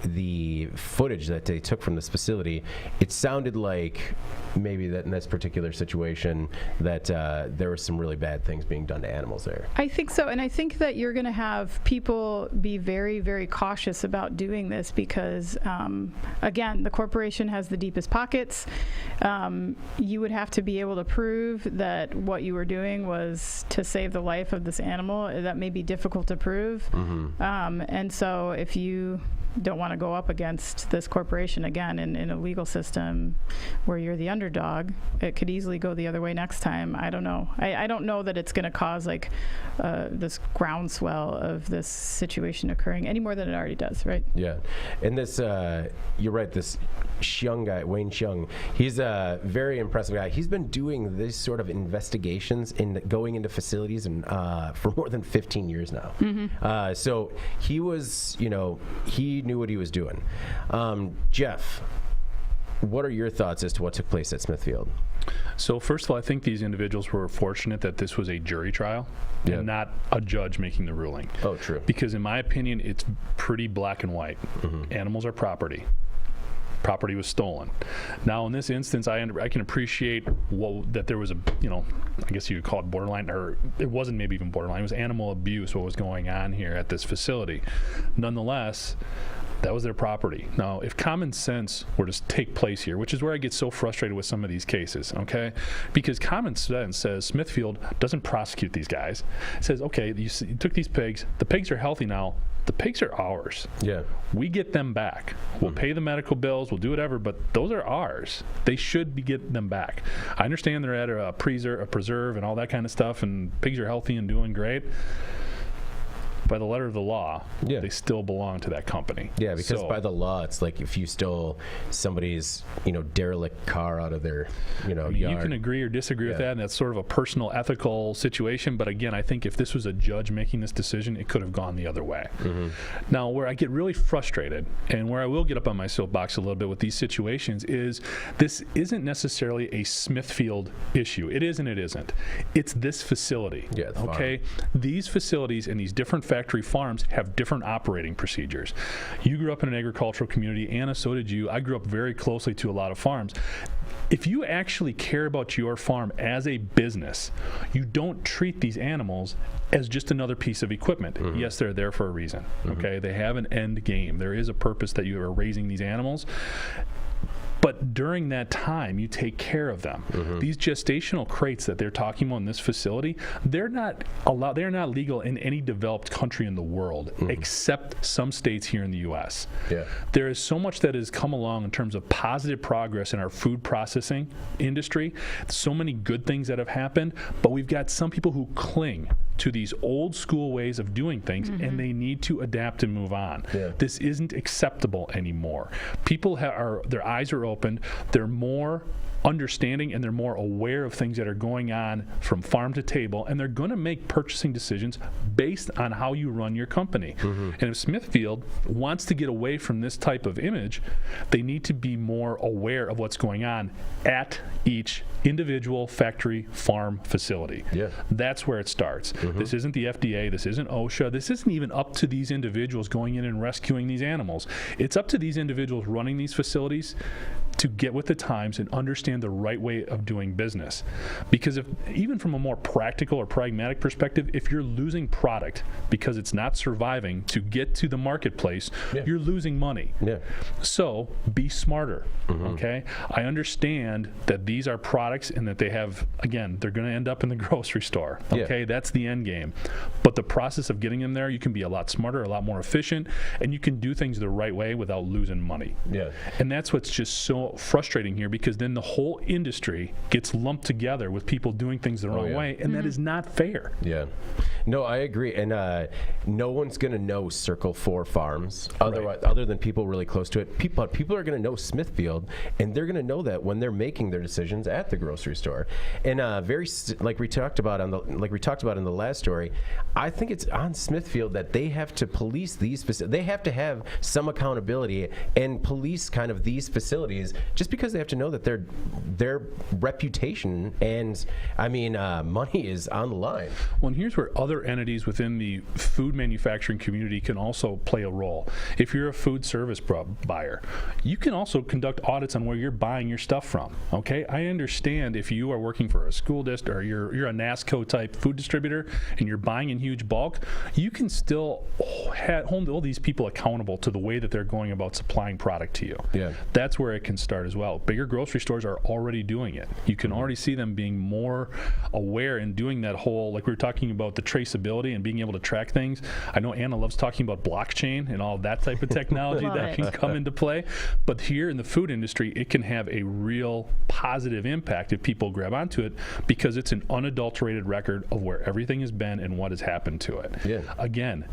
the footage that they took from this facility, it sounded like maybe that in this particular situation that there were some really bad things being done to animals there. I think so, and I think that you're going to have people be very, very cautious about doing this because, again, the corporation has the deepest pockets. You would have to be able to prove that what you were doing was to save the life of this animal. That may be difficult to prove. And so if you don't want to go up against this corporation again in a legal system where you're the underdog, it could easily go the other way next time. I don't know. I don't know that it's going to cause like this groundswell of this situation occurring any more than it already does, right? Yeah. And this, you're right, this Xiong guy, Wayne Xiong, he's a very impressive guy. He's been doing these sort of investigations in going into facilities and for more than 15 years now. So he was, you know, he knew what he was doing. Jeff, what are your thoughts as to what took place at Smithfield? So first of all, I think these individuals were fortunate that this was a jury trial and not a judge making the ruling. Oh, true. Because in my opinion, it's pretty black and white. Animals are property. Property was stolen. Now, in this instance, I can appreciate that there was a, you know, I guess you could call it borderline, or it wasn't maybe even borderline. It was animal abuse, what was going on here at this facility. Nonetheless, that was their property. Now, if common sense were to take place here, which is where I get so frustrated with some of these cases, okay? Because common sense says Smithfield doesn't prosecute these guys. It says, okay, you took these pigs. The pigs are healthy now. The pigs are ours. Yeah. We get them back. We'll pay the medical bills. We'll do whatever, but those are ours. They should be getting them back. I understand they're at a preserve and all that kind of stuff, and pigs are healthy and doing great. By the letter of the law, they still belong to that company. Yeah, because by the law, it's like if you stole somebody's, derelict car out of their, yard. You can agree or disagree with that, and that's sort of a personal, ethical situation. But again, I think if this was a judge making this decision, it could have gone the other way. Mm-hmm. Now, where I get really frustrated, and where I will get up on my soapbox a little bit with these situations, is this isn't necessarily a Smithfield issue. It is and it isn't. It's this facility. Yeah, okay? These facilities and these different factory farms have different operating procedures. You grew up in an agricultural community. Anna, so did you. I grew up very closely to a lot of farms. If you actually care about your farm as a business, you don't treat these animals as just another piece of equipment. Mm-hmm. Yes, they're there for a reason. Mm-hmm. Okay, they have an end game. There is a purpose that you are raising these animals. But during that time, you take care of them. Mm-hmm. These gestational crates that they're talking about in this facility, they're not allowed. They're not legal in any developed country in the world, except some states here in the U.S. Yeah. There is so much that has come along in terms of positive progress in our food processing industry. So many good things that have happened, but we've got some people who cling to these old school ways of doing things, and they need to adapt and move on. Yeah. This isn't acceptable anymore. People their eyes are opened. They're more understanding and they're more aware of things that are going on from farm to table, and they're going to make purchasing decisions based on how you run your company. And if Smithfield wants to get away from this type of image, they need to be more aware of what's going on at each individual factory farm facility. Yeah. That's where it starts. This isn't the FDA, this isn't OSHA, this isn't even up to these individuals going in and rescuing these animals. It's up to these individuals running these facilities to get with the times and understand the right way of doing business. Because if, even from a more practical or pragmatic perspective, if you're losing product because it's not surviving to get to the marketplace, you're losing money. Yeah. So be smarter, okay? I understand that these are products and that they have, again, they're going to end up in the grocery store, okay? Yeah. That's the end game. But the process of getting them there, you can be a lot smarter, a lot more efficient, and you can do things the right way without losing money. Yeah. And that's what's just so frustrating here, because then the whole industry gets lumped together with people doing things the wrong way, and that is not fair. Yeah. No, I agree. And no one's going to know Circle 4 Farms other than people really close to it. People are going to know Smithfield, and they're going to know that when they're making their decisions at the grocery store. And like we talked about in the last story, I think it's on Smithfield that they have to police these facilities. They have to have some accountability and police kind of these facilities, just because they have to know that their reputation and money is on the line. Well, and here's where other entities within the food manufacturing community can also play a role. If you're a food service buyer, you can also conduct audits on where you're buying your stuff from. Okay, I understand if you are working for a school district or you're a NASCO type food distributor and you're buying in huge bulk, you can still hold all these people accountable to the way that they're going about supplying product to you. Yeah. That's where it can start as well. Bigger grocery stores are already doing it. You can already see them being more aware and doing that whole, like we were talking about, the traceability and being able to track things. I know Anna loves talking about blockchain and all that type of technology that can come into play. But here in the food industry, it can have a real positive impact if people grab onto it, because it's an unadulterated record of where everything has been and what has happened to it. Yeah. Again,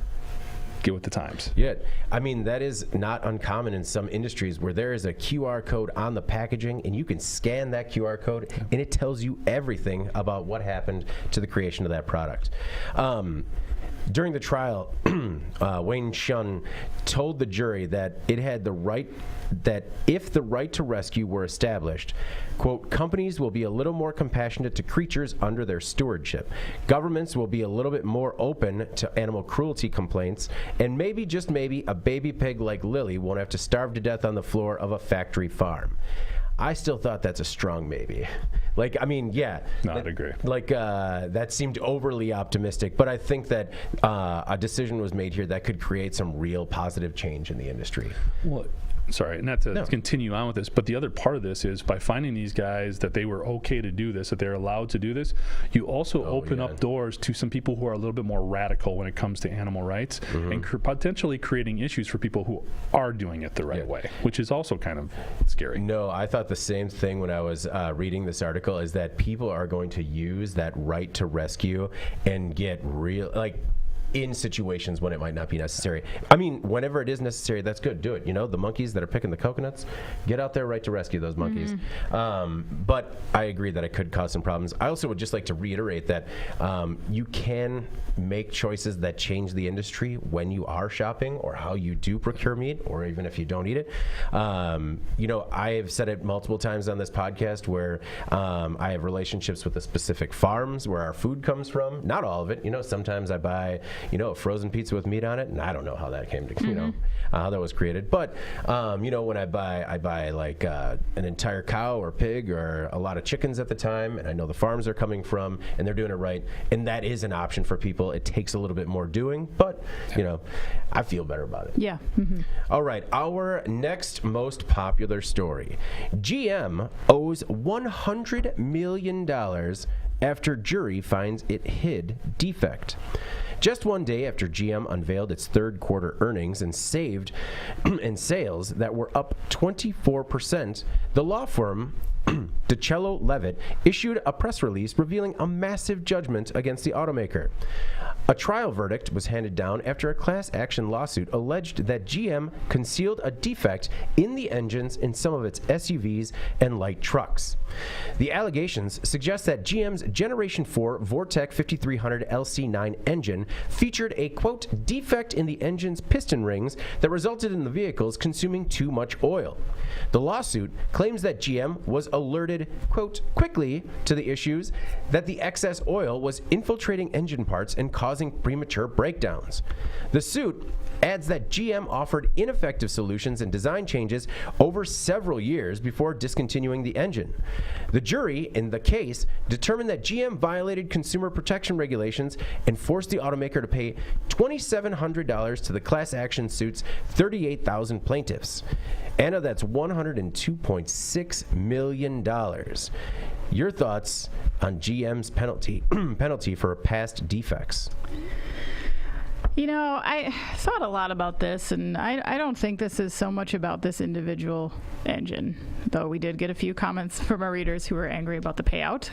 get with the times. Yeah, that is not uncommon in some industries where there is a QR code on the packaging, and you can scan that QR code, and it tells you everything about what happened to the creation of that product. During the trial, Wayne Shun told the jury that if the right to rescue were established, quote, companies will be a little more compassionate to creatures under their stewardship. Governments will be a little bit more open to animal cruelty complaints, and maybe, just maybe, a baby pig like Lily won't have to starve to death on the floor of a factory farm. I still thought that's a strong maybe. No, I'd agree. That seemed overly optimistic, but I think that a decision was made here that could create some real positive change in the industry. Well, sorry, not to continue on with this, but the other part of this is by finding these guys that they were okay to do this, that they're allowed to do this, you also open up doors to some people who are a little bit more radical when it comes to animal rights and potentially creating issues for people who are doing it the right way, which is also kind of scary. No, I thought the same thing when I was reading this article, is that people are going to use that right to rescue and get real, like, in situations when it might not be necessary. I mean, whenever it is necessary, that's good. Do it. You know, the monkeys that are picking the coconuts, get out there right to rescue those monkeys. But I agree that it could cause some problems. I also would just like to reiterate that you can make choices that change the industry when you are shopping or how you do procure meat, or even if you don't eat it. You know, I have said it multiple times on this podcast where I have relationships with the specific farms where our food comes from. Not all of it. You know, sometimes I buy, you know, a frozen pizza with meat on it, and I don't know how that came to, you know, how that was created. But, you know, when I buy like an entire cow or pig or a lot of chickens at the time, and I know the farms they're coming from, and they're doing it right, and that is an option for people. It takes a little bit more doing, but, you know, I feel better about it. Yeah. All right, our next most popular story. GM owes $100 million after jury finds it hid defect. Just one day after GM unveiled its third quarter earnings and sales that were up 24%, the law firm DiCello Levitt issued a press release revealing a massive judgment against the automaker. A trial verdict was handed down after a class action lawsuit alleged that GM concealed a defect in the engines in some of its SUVs and light trucks. The allegations suggest that GM's Generation 4 Vortec 5300 LC9 engine featured a, quote, defect in the engine's piston rings that resulted in the vehicles consuming too much oil. The lawsuit claims that GM was alerted, quote, quickly to the issues, that the excess oil was infiltrating engine parts and causing premature breakdowns. The suit adds that GM offered ineffective solutions and design changes over several years before discontinuing the engine. The jury in the case determined that GM violated consumer protection regulations and forced the automaker to pay $2,700 to the class action suit's 38,000 plaintiffs. Anna, that's $102.6 million. Your thoughts on GM's penalty for past defects? You know, I thought a lot about this, and I don't think this is so much about this individual engine, though we did get a few comments from our readers who were angry about the payout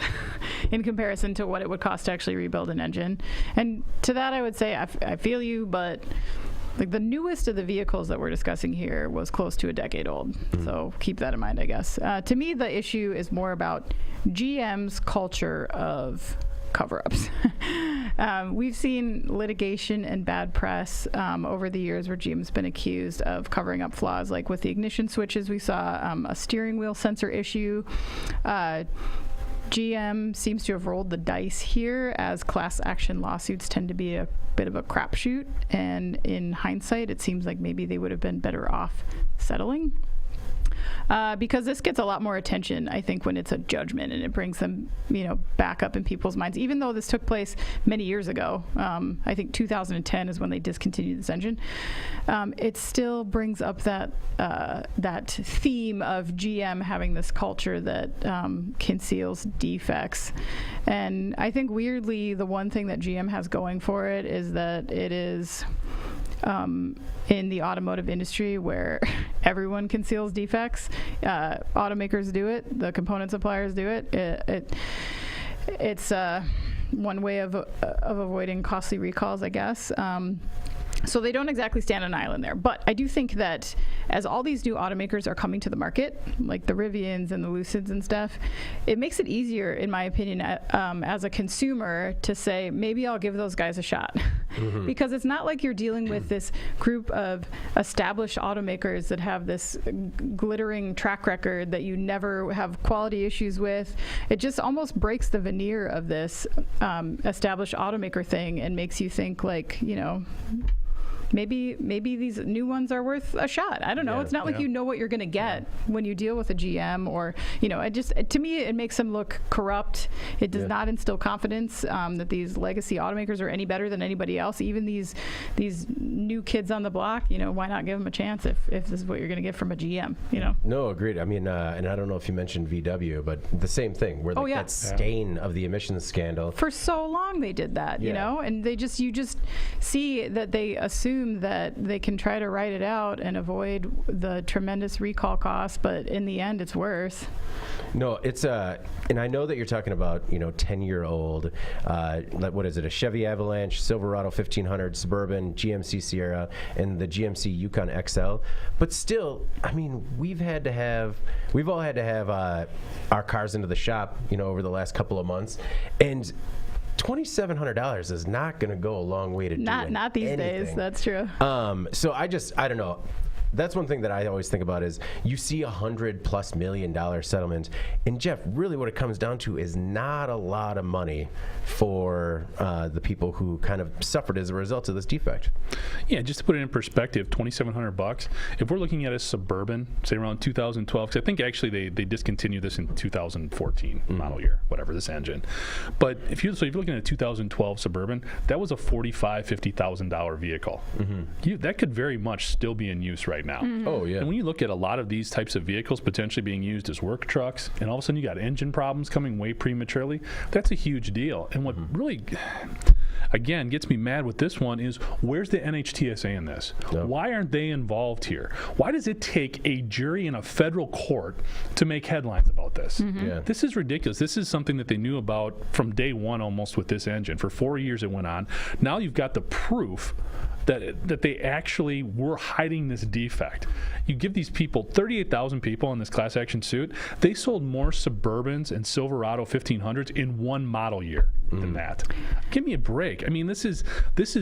in comparison to what it would cost to actually rebuild an engine. And to that I would say I feel you, but like the newest of the vehicles that we're discussing here was close to a decade old. So keep that in mind, I guess. To me, the issue is more about GM's culture of cover-ups. We've seen litigation and bad press over the years where GM's been accused of covering up flaws, like with the ignition switches. We saw a steering wheel sensor issue. GM seems to have rolled the dice here, as class action lawsuits tend to be a bit of a crapshoot, and in hindsight it seems like maybe they would have been better off settling. Because this gets a lot more attention, I think, when it's a judgment, and it brings them, you know, back up in people's minds. Even though this took place many years ago, I think 2010 is when they discontinued this engine. It still brings up that theme of GM having this culture that conceals defects. And I think weirdly, the one thing that GM has going for it is that it is in the automotive industry where everyone conceals defects. Automakers do it. The component suppliers do it. It's one way of avoiding costly recalls, I guess. So they don't exactly stand on an island there. But I do think that as all these new automakers are coming to the market, like the Rivians and the Lucids and stuff, it makes it easier, in my opinion, as a consumer to say, maybe I'll give those guys a shot. Because it's not like you're dealing with this group of established automakers that have this glittering track record that you never have quality issues with. It just almost breaks the veneer of this established automaker thing and makes you think like, you know, maybe these new ones are worth a shot. I don't know. It's not like you know what you're going to get when you deal with a GM, or to me it makes them look corrupt. It does not instill confidence that these legacy automakers are any better than anybody else. Even these new kids on the block, why not give them a chance if this is what you're going to get from a GM? No, agreed. I mean, and I don't know if you mentioned VW, but the same thing, where that stain of the emissions scandal. For so long they did that, and you just see that they assume that they can try to write it out and avoid the tremendous recall costs, but in the end it's worse. No, it's and I know that you're talking about 10-year-old, what is it, a Chevy Avalanche, Silverado 1500, Suburban, GMC Sierra, and the GMC Yukon XL. But still, I mean, we've all had to have our cars into the shop, over the last couple of months, and $2,700 is not going to go a long way to do not these anything. days. That's true. So I don't know. That's one thing that I always think about is you see $100+ million settlement, and Jeff, really what it comes down to is not a lot of money for the people who kind of suffered as a result of this defect. Yeah, just to put it in perspective, $2,700. If we're looking at a Suburban, say around 2012, because I think actually they discontinued this in 2014 model year, whatever, this engine. But if you're looking at a 2012 Suburban, that was a $45,000-$50,000 vehicle. That could very much still be in use right now. Oh, yeah. And when you look at a lot of these types of vehicles potentially being used as work trucks, and all of a sudden you got engine problems coming way prematurely, that's a huge deal. And what really, again, gets me mad with this one is, where's the NHTSA in this? Why aren't they involved here? Why does it take a jury in a federal court to make headlines about this? This is ridiculous. This is something that they knew about from day one almost with this engine. For 4 years it went on. Now you've got the proof that they actually were hiding this defect. You give these people, 38,000 people in this class action suit, they sold more Suburbans and Silverado 1500s in one model year than that. Give me a break. I mean, this is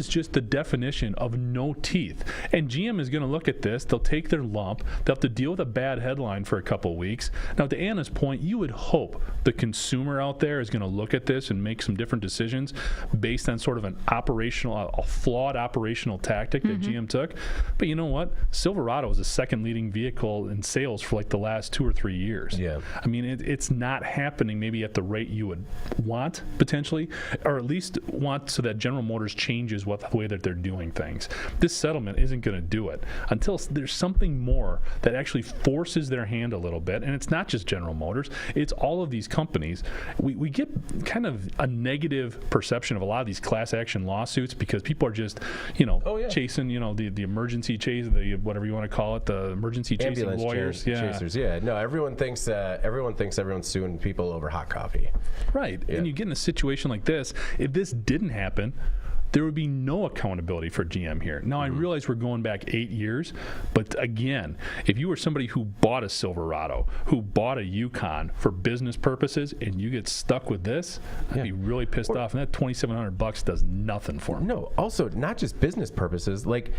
just the definition of no teeth. And GM is going to look at this, they'll take their lump, they'll have to deal with a bad headline for a couple of weeks. Now, to Anna's point, you would hope the consumer out there is going to look at this and make some different decisions based on sort of a flawed operational tactic that GM took. But you know what? Silverado is the second leading vehicle in sales for like the last 2 or 3 years. Yeah. I mean, it's not happening maybe at the rate you would want potentially, or at least want so that General Motors changes the way that they're doing things. This settlement isn't going to do it until there's something more that actually forces their hand a little bit. And it's not just General Motors, it's all of these companies. We get kind of a negative perception of a lot of these class action lawsuits because people are just, chasing, the emergency chase, the whatever you want to call it, the emergency chasing ambulance lawyers. Chasers. Yeah. No, everyone thinks everyone's suing people over hot coffee. Right. Yeah. And you get in a situation like this, if this didn't happen, there would be no accountability for GM here. Now, I realize we're going back 8 years, but again, if you were somebody who bought a Silverado, who bought a Yukon for business purposes, and you get stuck with this, I'd be really pissed off. And that $2,700 does nothing for me. No, also, not just business purposes, like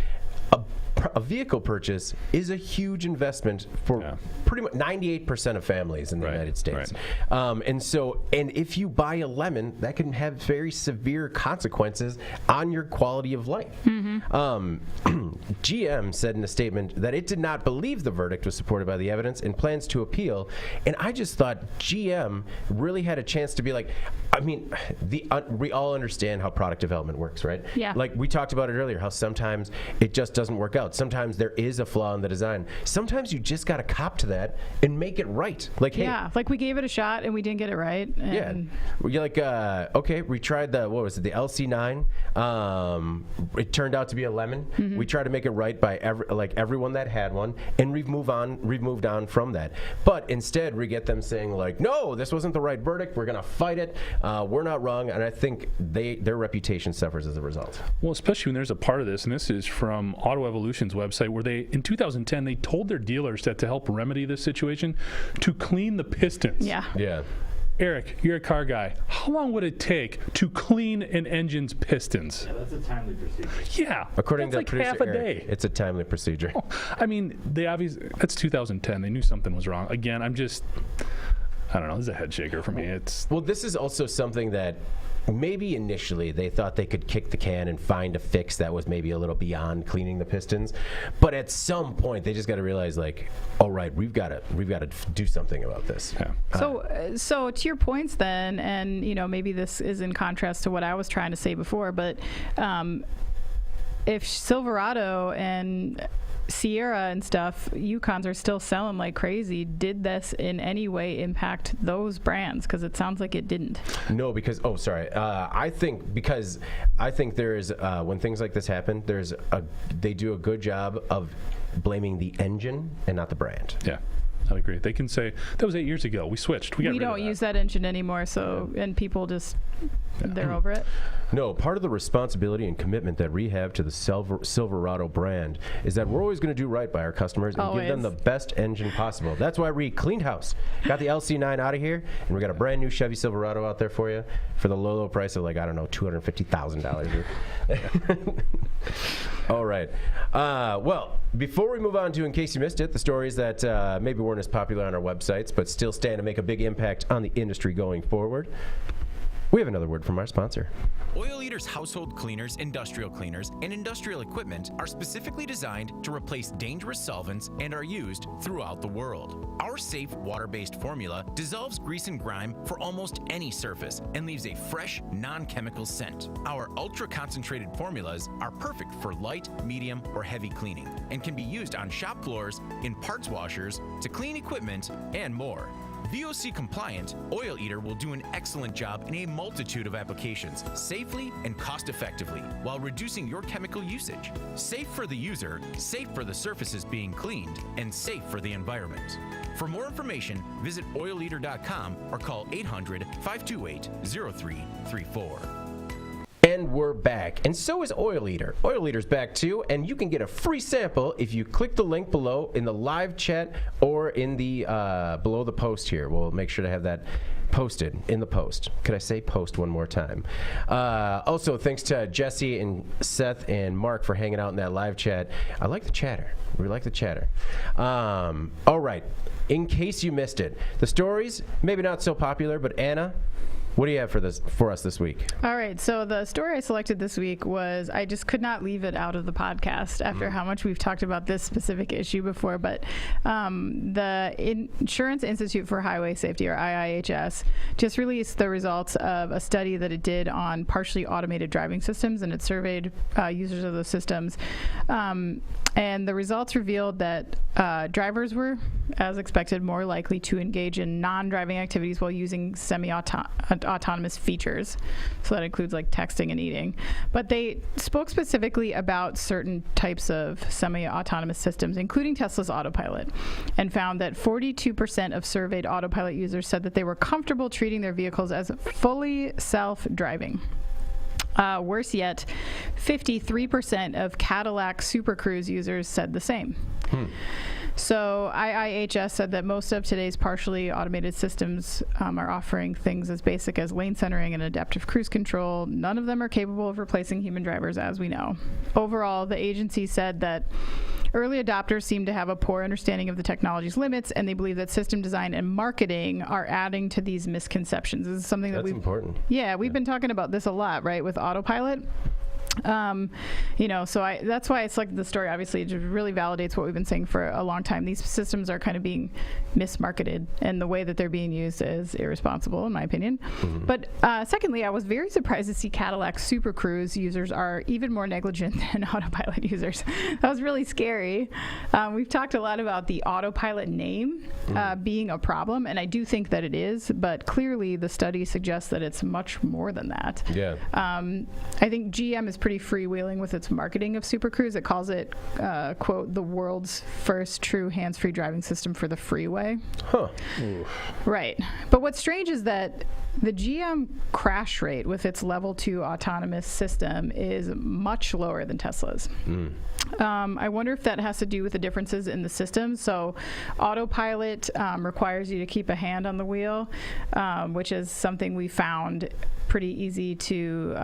a vehicle purchase is a huge investment for pretty much 98% of families in the United States. Right. And if you buy a lemon, that can have very severe consequences on your quality of life. GM said in a statement that it did not believe the verdict was supported by the evidence and plans to appeal. And I just thought GM really had a chance to be like, I mean, we all understand how product development works, right? Yeah. Like we talked about it earlier, how sometimes it just doesn't work out. Sometimes there is a flaw in the design. Sometimes you just got to cop to that and make it right. Like, hey. Yeah, like we gave it a shot and we didn't get it right. And You're like, okay, we tried the LC9. It turned out to be a lemon. We tried to make it right by everyone that had one, and we've moved on from that. But instead, we get them saying like, no, this wasn't the right verdict. We're going to fight it. We're not wrong. And I think their reputation suffers as a result. Well, especially when there's a part of this, and this is from Auto Evolution's website, where in 2010, they told their dealers that to help remedy this situation, to clean the pistons. Yeah. Eric, you're a car guy. How long would it take to clean an engine's pistons? Yeah, that's a timely procedure. Yeah. According to like producer half a Eric, day. it's a timely procedure. I mean, that's 2010. They knew something was wrong. Again, I don't know. This is a head shaker for me. It's Well, this is also something that maybe initially they thought they could kick the can and find a fix that was maybe a little beyond cleaning the pistons, but at some point they just got to realize, like, all right, we've got to do something about this. yeah. So to your points then, and maybe this is in contrast to what I was trying to say before, but if Silverado and Sierra and stuff, Yukons are still selling like crazy, did this in any way impact those brands? Because it sounds like it didn't. No, because I think there is when things like this happen, they do a good job of blaming the engine and not the brand. Yeah, I'd agree. They can say, that was 8 years ago. We switched. We don't use that engine anymore, and people just, they're over it. No, part of the responsibility and commitment that we have to the Silverado brand is that we're always going to do right by our customers and give them the best engine possible. That's why we cleaned house, got the LC9 out of here, and we got a brand new Chevy Silverado out there for you for the low price of, like, I don't know, $250,000. All right. Well, before we move on to, in case you missed it, the stories that maybe weren't as popular on our websites but still stand to make a big impact on the industry going forward, we have another word from our sponsor. Oil Eater's household cleaners, industrial cleaners, and industrial equipment are specifically designed to replace dangerous solvents and are used throughout the world. Our safe water-based formula dissolves grease and grime for almost any surface and leaves a fresh, non-chemical scent. Our ultra-concentrated formulas are perfect for light, medium, or heavy cleaning and can be used on shop floors, in parts washers, to clean equipment, and more. VOC compliant, Oil Eater will do an excellent job in a multitude of applications, safely and cost effectively, while reducing your chemical usage. Safe for the user, safe for the surfaces being cleaned, and safe for the environment. For more information, visit oileater.com or call 800-528-0334. And we're back. And so is Oil Eater. Oil Eater's back too, and you can get a free sample if you click the link below in the live chat or in the below the post here. We'll make sure to have that posted in the post. Could I say post one more time? Also, thanks to Jesse and Seth and Mark for hanging out in that live chat. I like the chatter. We like the chatter. All right. In case you missed it, the stories, maybe not so popular, but Anna, what do you have for us this week? All right, so the story I selected this week was, I just could not leave it out of the podcast after how much we've talked about this specific issue before, but the Insurance Institute for Highway Safety, or IIHS, just released the results of a study that it did on partially automated driving systems, and it surveyed users of those systems. And the results revealed that drivers were, as expected, more likely to engage in non-driving activities while using semi-autonomous features. So that includes like texting and eating. But they spoke specifically about certain types of semi-autonomous systems, including Tesla's Autopilot, and found that 42% of surveyed Autopilot users said that they were comfortable treating their vehicles as fully self-driving. Worse yet, 53% of Cadillac Super Cruise users said the same. So IIHS said that most of today's partially automated systems are offering things as basic as lane centering and adaptive cruise control. None of them are capable of replacing human drivers, as we know. Overall, the agency said that early adopters seem to have a poor understanding of the technology's limits, and they believe that system design and marketing are adding to these misconceptions. This is something that's important. Yeah, we've been talking about this a lot, right, with Autopilot. So that's why it's like the story obviously just really validates what we've been saying for a long time. These systems are kind of being mismarketed, and the way that they're being used is irresponsible, in my opinion. But secondly, I was very surprised to see Cadillac Super Cruise users are even more negligent than Autopilot users. That was really scary. We've talked a lot about the Autopilot name being a problem, and I do think that it is, but clearly the study suggests that it's much more than that. Yeah. I think GM is pretty freewheeling with its marketing of Super Cruise. It calls it, quote, the world's first true hands-free driving system for the freeway. Huh. Right. But what's strange is that the GM crash rate with its level 2 autonomous system is much lower than Tesla's. I wonder if that has to do with the differences in the system. So Autopilot requires you to keep a hand on the wheel, which is something we found pretty easy to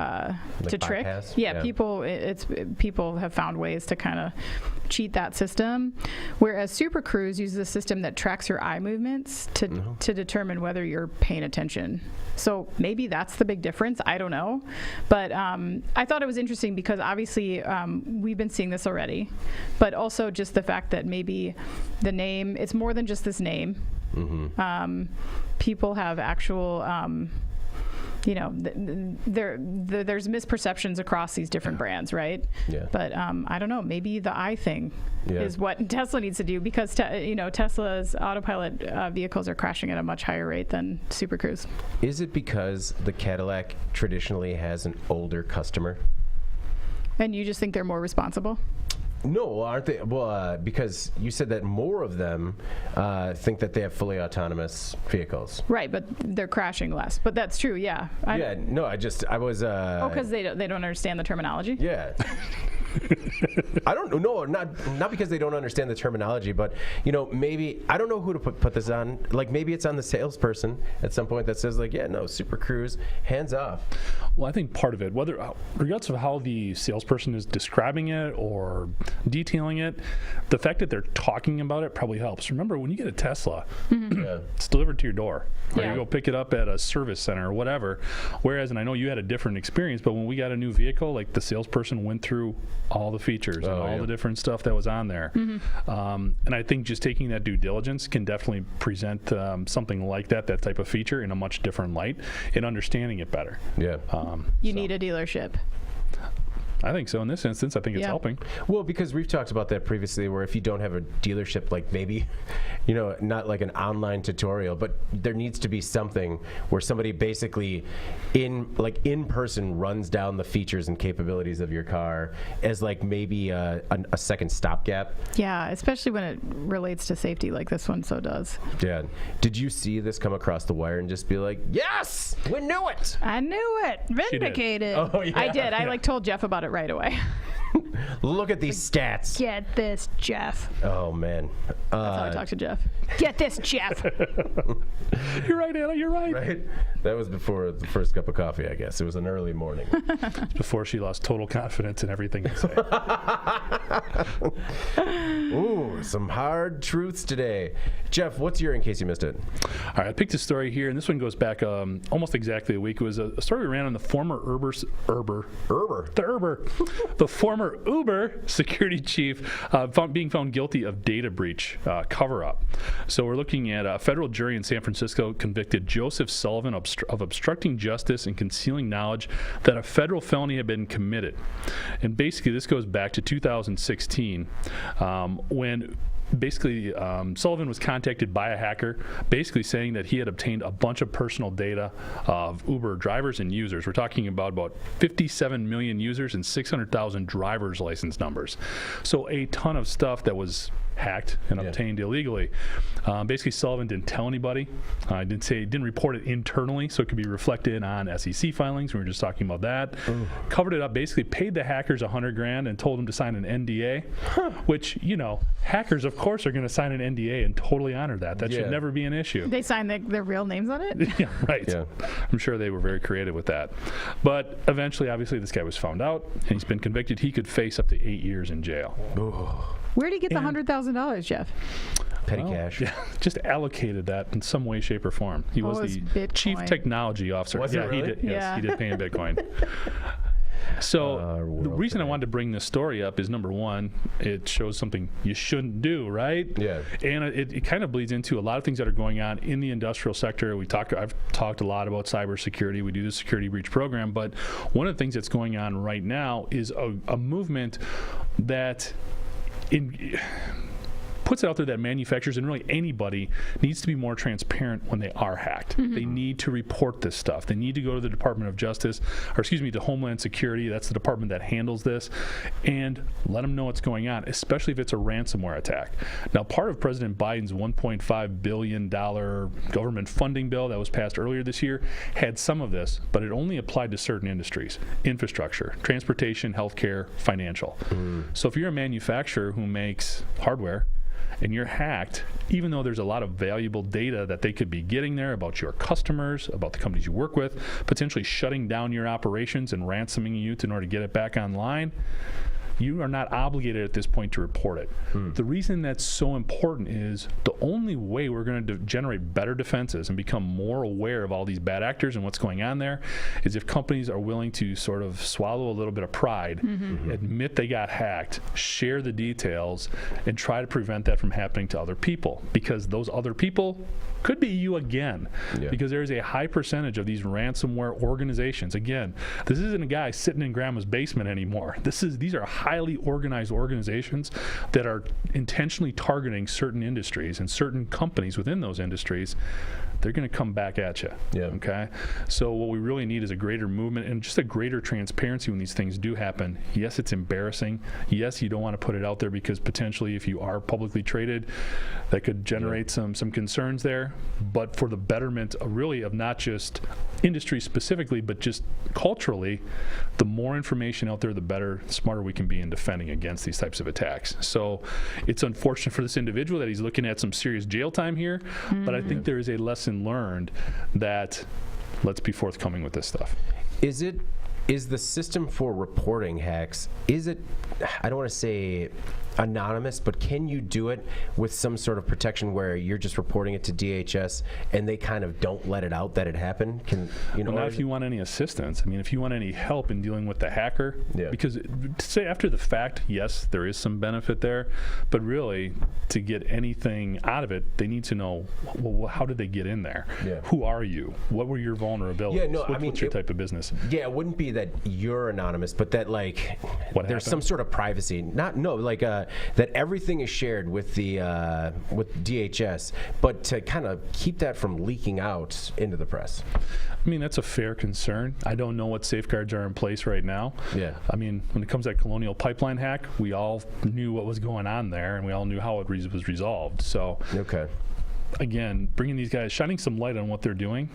trick. Bypass? Yeah, people have found ways to kind of cheat that system, whereas Super Cruise uses a system that tracks your eye movements to determine whether you're paying attention. So maybe that's the big difference. I don't know. But I thought it was interesting because obviously we've been seeing this already, but also just the fact that maybe the name, it's more than just this name. People have actual, there's misperceptions across these different brands, right? Yeah. But I don't know. Maybe the eye thing is what Tesla needs to do because Tesla's Autopilot vehicles are crashing at a much higher rate than Super Cruise. Is it because the Cadillac traditionally has an older customer? And you just think they're more responsible? No, aren't they? Well, because you said that more of them think that they have fully autonomous vehicles. Right, but they're crashing less. But that's true, yeah. I was. Because they don't understand the terminology? Yeah. I don't know. Not because they don't understand the terminology, but maybe I don't know who to put this on. Like maybe it's on the salesperson at some point that says like, yeah, no, Super Cruise, hands off. Well, I think part of it, regardless of how the salesperson is describing it or detailing it, the fact that they're talking about it probably helps. Remember, when you get a Tesla, it's delivered to your door. Or you go pick it up at a service center or whatever. Whereas, and I know you had a different experience, but when we got a new vehicle, like the salesperson went through all the features and all the different stuff that was on there. And I think just taking that due diligence can definitely present something like that type of feature in a much different light and understanding it better. Yeah. You need a dealership. I think so. In this instance, I think it's helping. Well, because we've talked about that previously, where if you don't have a dealership, like maybe, not like an online tutorial, but there needs to be something where somebody basically in person runs down the features and capabilities of your car as like maybe a second stopgap. Yeah, especially when it relates to safety like this one so does. Yeah. Did you see this come across the wire and just be like, yes, we knew it? I knew it. Vindicated. Oh, yeah. I did. I told Jeff about it right away. Look at these stats. Get this, Jeff. Oh, man. That's how I talk to Jeff. Get this, Jeff. You're right, Anna. You're right. Right? That was before the first cup of coffee, I guess. It was an early morning. Before she lost total confidence in everything I say. Ooh, some hard truths today. Jeff, what's your in case you missed it? All right, I picked a story here, and this one goes back almost exactly a week. It was a story we ran on the former the former Uber security chief being found guilty of data breach cover-up. So we're looking at a federal jury in San Francisco convicted Joseph Sullivan of obstructing justice and concealing knowledge that a federal felony had been committed. And basically this goes back to 2016 when basically Sullivan was contacted by a hacker basically saying that he had obtained a bunch of personal data of Uber drivers and users. We're talking about 57 million users and 600,000 driver's license numbers. So a ton of stuff that was hacked and obtained illegally. Basically, Sullivan didn't tell anybody. Didn't report it internally, so it could be reflected on SEC filings. We were just talking about that. Covered it up. Basically, paid the hackers $100,000 and told them to sign an NDA. Which hackers of course are going to sign an NDA and totally honor that. That should never be an issue. They signed their real names on it. Yeah, right. Yeah. I'm sure they were very creative with that. But eventually, obviously, this guy was found out and he's been convicted. He could face up to 8 years in jail. Where did he get the $100,000, Jeff? Petty cash. Yeah, just allocated that in some way, shape, or form. He was the Bitcoin. chief technology officer. Was it really? He did. Yes, he did pay in Bitcoin. So the reason I wanted to bring this story up is, number one, it shows something you shouldn't do, right? Yeah. And it kind of bleeds into a lot of things that are going on in the industrial sector. I've talked a lot about cybersecurity. We do the security breach program, but one of the things that's going on right now is a movement that puts it out there that manufacturers and really anybody needs to be more transparent when they are hacked. They need to report this stuff. They need to go to the Department of Justice, to Homeland Security. That's the department that handles this, and let them know what's going on, especially if it's a ransomware attack. Now, part of President Biden's $1.5 billion government funding bill that was passed earlier this year had some of this, but it only applied to certain industries: infrastructure, transportation, healthcare, financial. So if you're a manufacturer who makes hardware and you're hacked, even though there's a lot of valuable data that they could be getting there about your customers, about the companies you work with, potentially shutting down your operations and ransoming you in order to get it back online, you are not obligated at this point to report it. The reason that's so important is the only way we're going to generate better defenses and become more aware of all these bad actors and what's going on there is if companies are willing to sort of swallow a little bit of pride, admit they got hacked, share the details, and try to prevent that from happening to other people, because those other people could be you again, because there is a high percentage of these ransomware organizations. Again, this isn't a guy sitting in grandma's basement anymore. These are highly organized organizations that are intentionally targeting certain industries and certain companies within those industries. They're going to come back at you. Okay? So what we really need is a greater movement and just a greater transparency when these things do happen. Yes, it's embarrassing. Yes, you don't want to put it out there because potentially if you are publicly traded, that could generate some concerns there. But for the betterment of not just industry specifically, but just culturally, the more information out there, the better, the smarter we can be in defending against these types of attacks. So it's unfortunate for this individual that he's looking at some serious jail time here, but I think there is a lesson learned that let's be forthcoming with this stuff. Is the system for reporting hacks, is it, I don't want to say anonymous, but can you do it with some sort of protection where you're just reporting it to DHS and they kind of don't let it out that it happened? Not if you want any assistance. I mean, if you want any help in dealing with the hacker, because to say after the fact, yes, there is some benefit there, but really to get anything out of it, they need to know, well, how did they get in there? Who are you? What were your vulnerabilities? What's your type of business? Yeah, it wouldn't be that you're anonymous, but that there's some sort of privacy. That everything is shared with the with DHS, but to kind of keep that from leaking out into the press. I mean, that's a fair concern. I don't know what safeguards are in place right now. I mean, when it comes to that Colonial Pipeline hack, we all knew what was going on there, and we all knew how it was resolved. So, again, bringing these guys, shining some light on what they're doing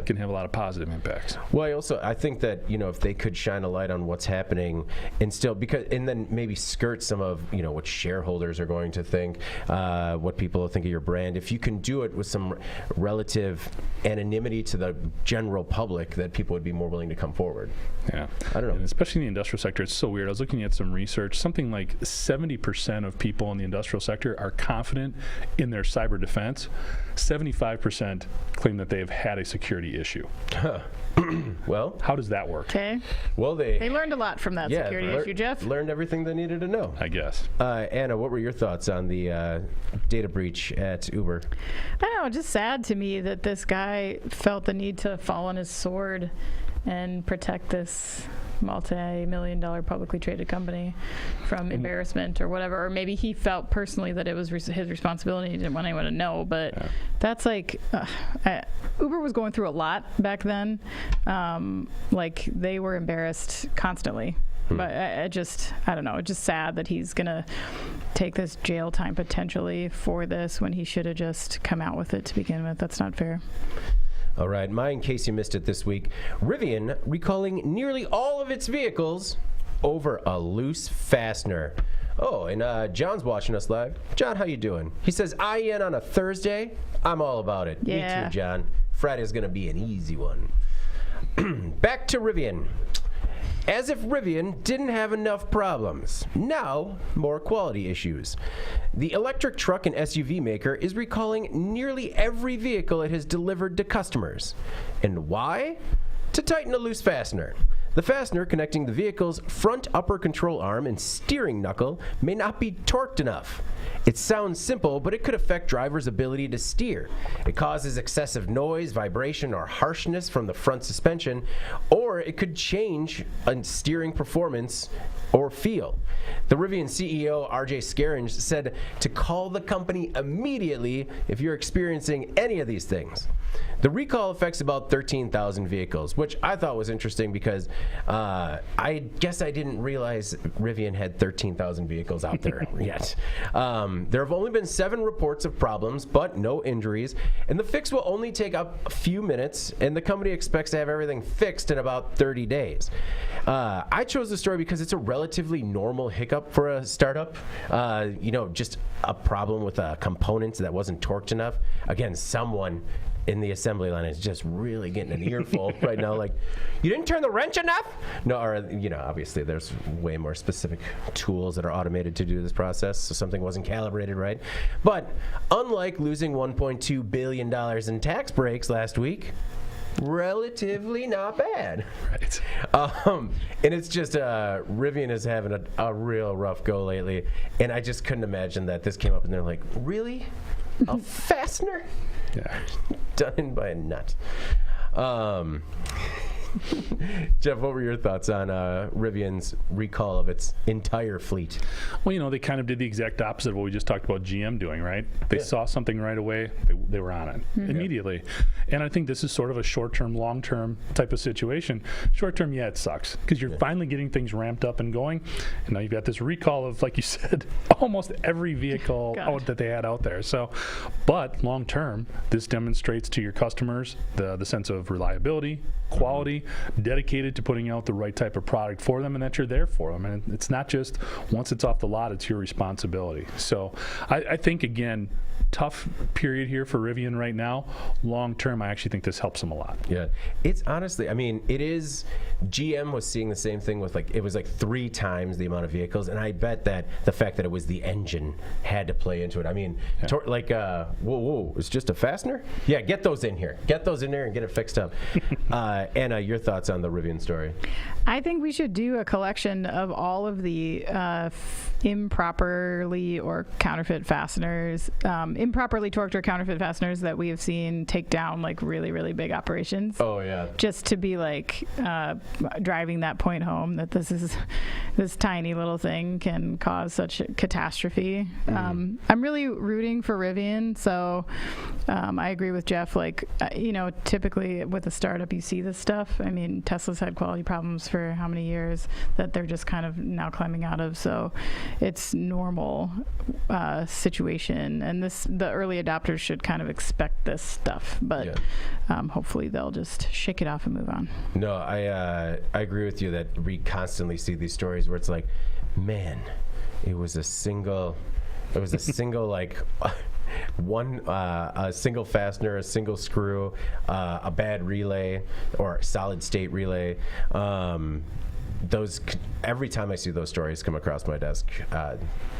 can have a lot of positive impacts. Well, I think that, if they could shine a light on what's happening and then maybe skirt some of, what shareholders are going to think, what people think of your brand. If you can do it with some relative anonymity to the general public, that people would be more willing to come forward. I don't know. And especially in the industrial sector, it's so weird. I was looking at some research. Something like 70% of people in the industrial sector are confident in their cyber defense. 75% claim that they have had a security issue. Well, how does that work? Okay. Well, they learned a lot from that security issue, Jeff. Learned everything they needed to know, I guess. Anna, what were your thoughts on the data breach at Uber? I don't know, just sad to me that this guy felt the need to fall on his sword and protect this multi-million-dollar publicly traded company from embarrassment or whatever. Or maybe he felt personally that it was his responsibility. He didn't want anyone to know. But that's Uber was going through a lot back then. They were embarrassed constantly. But I don't know. It's just sad that he's going to take this jail time potentially for this when he should have just come out with it to begin with. That's not fair. All right, in case you missed it this week, Rivian recalling nearly all of its vehicles over a loose fastener. Oh, and John's watching us live. John, how you doing? He says, IEN on a Thursday? I'm all about it. Yeah. Me too, John. Friday's going to be an easy one. Back to Rivian. As if Rivian didn't have enough problems. Now, more quality issues. The electric truck and SUV maker is recalling nearly every vehicle it has delivered to customers. And why? To tighten a loose fastener. The fastener connecting the vehicle's front upper control arm and steering knuckle may not be torqued enough. It sounds simple, but it could affect drivers' ability to steer. It causes excessive noise, vibration, or harshness from the front suspension, or it could change a steering performance or feel. The Rivian CEO, RJ Scaringe, said to call the company immediately if you're experiencing any of these things. The recall affects about 13,000 vehicles, which I thought was interesting because I guess I didn't realize Rivian had 13,000 vehicles out there yet. There have only been 7 reports of problems, but no injuries, and the fix will only take up a few minutes, and the company expects to have everything fixed in about 30 days. I chose the story because it's a relatively normal hiccup for a startup. Just a problem with components that wasn't torqued enough. Again, someone in the assembly line is just really getting an earful right now. Like, you didn't turn the wrench enough? No, or, obviously there's way more specific tools that are automated to do this process, so something wasn't calibrated right. But unlike losing $1.2 billion in tax breaks last week, relatively not bad. Right. And it's just Rivian is having a real rough go lately, and I just couldn't imagine that this came up and they're like, really? A fastener? Yeah. Done by a nut. Jeff, what were your thoughts on Rivian's recall of its entire fleet? Well, they kind of did the exact opposite of what we just talked about GM doing, right? They saw something right away, they were on it immediately. And I think this is sort of a short-term, long-term type of situation. Short-term, yeah, it sucks because you're finally getting things ramped up and going. And now you've got this recall of, like you said, almost every vehicle that they had out there. So, but long-term, this demonstrates to your customers the sense of reliability, quality, dedicated to putting out the right type of product for them, and that you're there for them. And it's not just once it's off the lot, it's your responsibility. So I think, again, tough period here for Rivian right now. Long term, I actually think this helps them a lot. Yeah, it's honestly, it is, GM was seeing the same thing with it was 3 times the amount of vehicles, and I bet that the fact that it was the engine had to play into it. Whoa, it's just a fastener? Yeah, get those in here. Get those in there and get it fixed up. Anna, your thoughts on the Rivian story? I think we should do a collection of all of the improperly or counterfeit fasteners, improperly torqued or counterfeit fasteners that we have seen take down really, really big operations. Oh, yeah. Just to be driving that point home that this tiny little thing can cause such a catastrophe. I'm really rooting for Rivian, so I agree with Jeff. Typically with a startup, you see this stuff. Tesla's had quality problems for how many years that they're just kind of now climbing out of. So it's normal situation, and the early adopters should kind of expect this stuff. But hopefully they'll just shake it off and move on. No, I agree with you that we constantly see these stories where it's like, man, it was a single a single fastener, a single screw, a bad relay or solid state relay. Every time I see those stories come across my desk,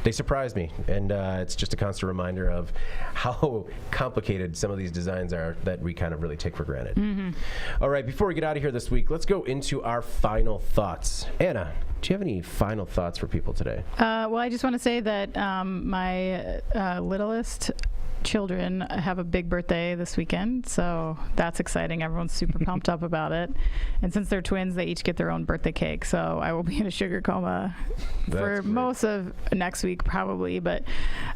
they surprise me, and it's just a constant reminder of how complicated some of these designs are that we kind of really take for granted. All right, before we get out of here this week, let's go into our final thoughts. Anna, do you have any final thoughts for people today? Well, I just want to say that my littlest children have a big birthday this weekend, so that's exciting. Everyone's super pumped up about it. And since they're twins, they each get their own birthday cake, so I will be in a sugar coma for most of next week probably. But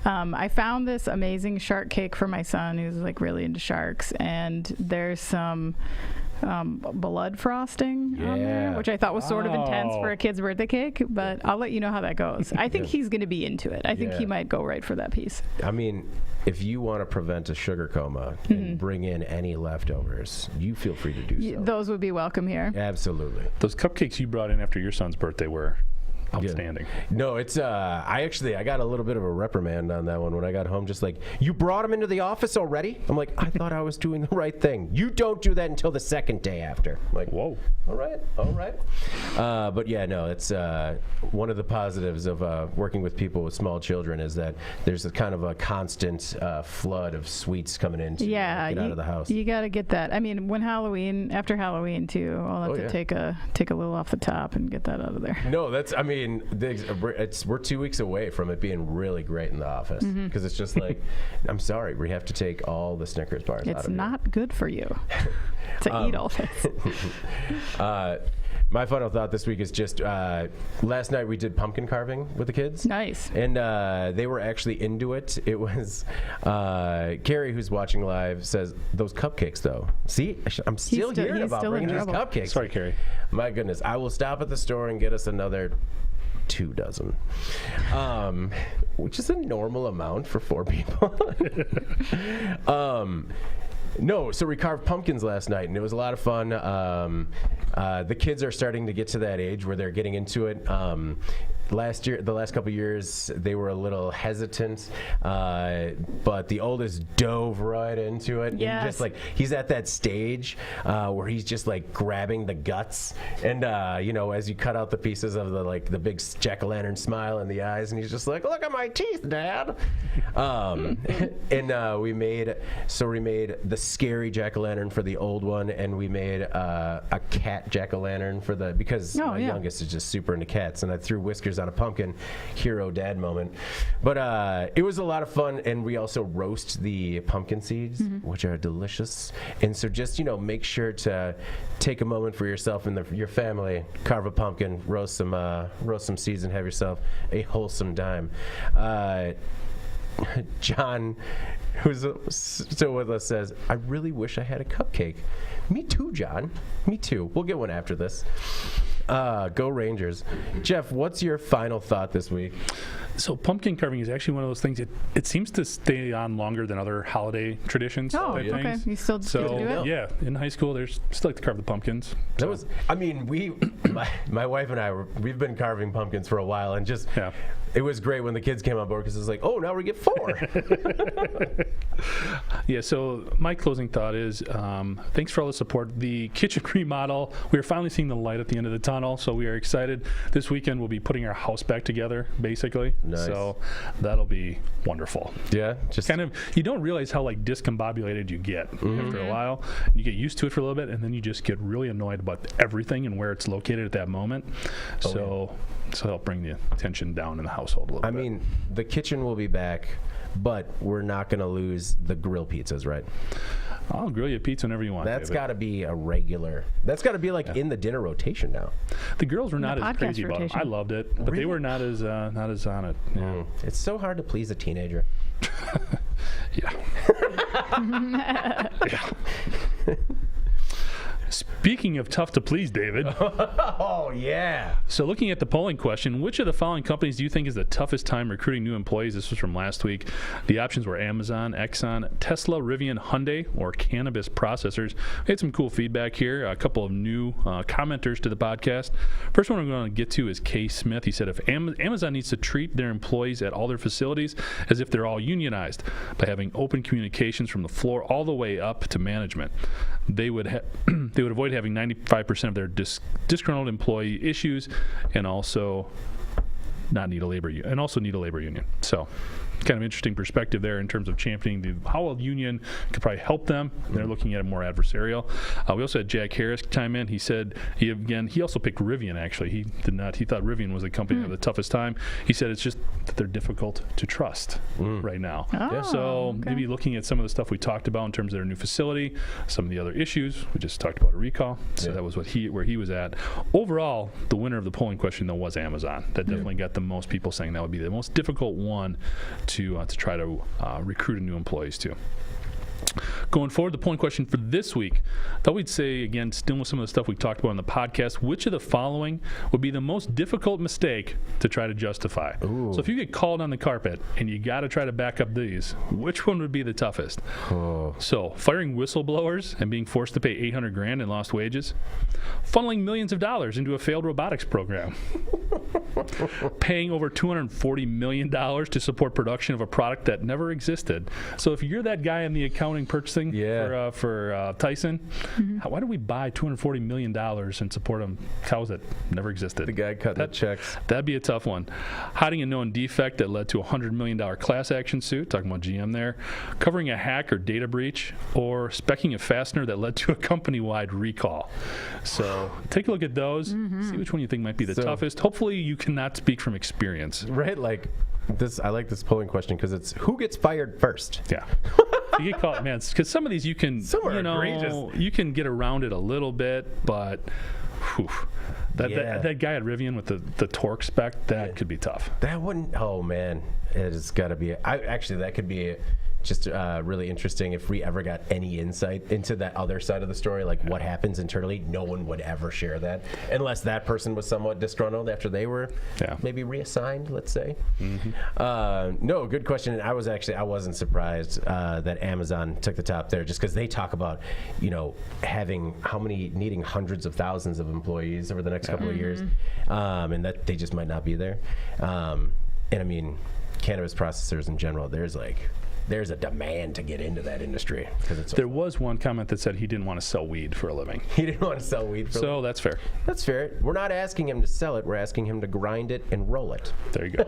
I found this amazing shark cake for my son who's really into sharks, and there's some blood frosting on there, which I thought was sort of intense for a kid's birthday cake, but I'll let you know how that goes. I think he's going to be into it. I think he might go right for that piece. If you want to prevent a sugar coma and bring in any leftovers, you feel free to do so. Those would be welcome here. Absolutely. Those cupcakes you brought in after your son's birthday were outstanding. Yeah. No, it's I got a little bit of a reprimand on that one when I got home. Just you brought him into the office already? I'm like, I thought I was doing the right thing. You don't do that until the second day after. I'm like, whoa. All right. But yeah, no, it's one of the positives of working with people with small children is that there's a kind of a constant flood of sweets coming in to get out of the house. You got to get that. After Halloween too, I'll have to take a little off the top and get that out of there. No, that's, we're 2 weeks away from it being really great in the office because it's just I'm sorry, we have to take all the Snickers bars out of it. It's not good for you to eat all this. My final thought this week is just last night we did pumpkin carving with the kids. Nice. And they were actually into it. It was Carrie, who's watching live, says, those cupcakes, though. See, I'm still hearing about bringing these cupcakes. Sorry, Carrie. My goodness. I will stop at the store and get us another 2 dozen, which is a normal amount for 4 people. No, so we carved pumpkins last night, and it was a lot of fun. The kids are starting to get to that age where they're getting into it. the last couple of years, they were a little hesitant, but the oldest dove right into it. Yes. And just like he's at that stage where he's just like grabbing the guts, and as you cut out the pieces of the big jack-o'-lantern smile in the eyes, and he's just like, "Look at my teeth, Dad." And we made the scary jack-o'-lantern for the old one, and we made a cat jack-o'-lantern because my youngest is just super into cats, and I threw whiskers on a pumpkin. Hero dad moment. But it was a lot of fun, and we also roast the pumpkin seeds, which are delicious. And so just make sure to take a moment for yourself and your family, carve a pumpkin, roast some seeds, and have yourself a wholesome time. John, who's still with us, says, "I really wish I had a cupcake." Me too, John. Me too. We'll get one after this. Go Rangers. Jeff, what's your final thought this week? So pumpkin carving is actually one of those things. It seems to stay on longer than other holiday traditions. Oh, okay. Things. You still get to do it? Yeah, in high school, there's still like to carve the pumpkins. My wife and I, we've been carving pumpkins for a while, and just it was great when the kids came on board because it's like, oh, now we get 4. Yeah. So my closing thought is, thanks for all the support. The kitchen remodel, we are finally seeing the light at the end of the tunnel, so we are excited. This weekend we'll be putting our house back together, basically. Nice. So that'll be wonderful. Yeah. Just kind of, you don't realize how discombobulated you get after a while. You get used to it for a little bit, and then you just get really annoyed about everything and where it's located at that moment. So that'll bring the tension down in the household a little bit. I mean, the kitchen will be back, but we're not going to lose the grill pizzas, right? I'll grill you a pizza whenever you want. That's got to be a regular. That's got to be in the dinner rotation now. The girls were not as crazy about it. I loved it, but they were not as on it. Yeah. It's so hard to please a teenager. Yeah. Yeah. Speaking of tough to please, David. Oh, yeah. So looking at the polling question, which of the following companies do you think is the toughest time recruiting new employees? This was from last week. The options were Amazon, Exxon, Tesla, Rivian, Hyundai, or cannabis processors. We had some cool feedback here. A couple of new commenters to the podcast. First one I'm going to get to is Kay Smith. He said if Amazon needs to treat their employees at all their facilities as if they're all unionized by having open communications from the floor all the way up to management, they would avoid having 95% of their disgruntled employee issues, and also need a labor union. So, kind of interesting perspective there in terms of championing how a union could probably help them. They're looking at it more adversarial. We also had Jack Harris chime in. He said he also picked Rivian. Actually, he did not. He thought Rivian was the company of the toughest time. He said it's just that they're difficult to trust right now. So maybe looking at some of the stuff we talked about in terms of their new facility, some of the other issues. We just talked about a recall. So that was where he was at. Overall, the winner of the polling question though was Amazon. That definitely got the most people saying that would be the most difficult one to try to recruit new employees to. Going forward, the polling question for this week, thought we'd say, again, still with some of the stuff we talked about on the podcast, which of the following would be the most difficult mistake to try to justify? Ooh. So if you get called on the carpet and you got to try to back up these, which one would be the toughest? So firing whistleblowers and being forced to pay $800,000 in lost wages, funneling millions of dollars into a failed robotics program, paying over $240 million to support production of a product that never existed. So if you're that guy in the accounting purchasing for Tyson, why do we buy $240 million and support cows that never existed? The guy cutting the checks. That'd be a tough one. Hiding a known defect that led to a $100 million class action suit, talking about GM there, covering a hack or data breach, or speccing a fastener that led to a company-wide recall. So take a look at those, see which one you think might be the toughest. Hopefully you cannot speak from experience. Right, like this. I like this polling question because it's who gets fired first. Yeah. You get caught, man, because some of these you can get around it a little bit, but that guy at Rivian with the torque spec, that could be tough. That wouldn't. Oh man, it has got to be. That could be just really interesting if we ever got any insight into that other side of the story, like what happens internally. No one would ever share that unless that person was somewhat disgruntled after they were maybe reassigned, let's say. No, good question. And I wasn't surprised that Amazon took the top there, just because they talk about, needing hundreds of thousands of employees over the next couple of years, and that they just might not be there. And I mean, cannabis processors in general, there's a demand to get into that industry. There was one comment that said he didn't want to sell weed for a living. He didn't want to sell weed for a living. So that's fair. That's fair. We're not asking him to sell it. We're asking him to grind it and roll it. There you go.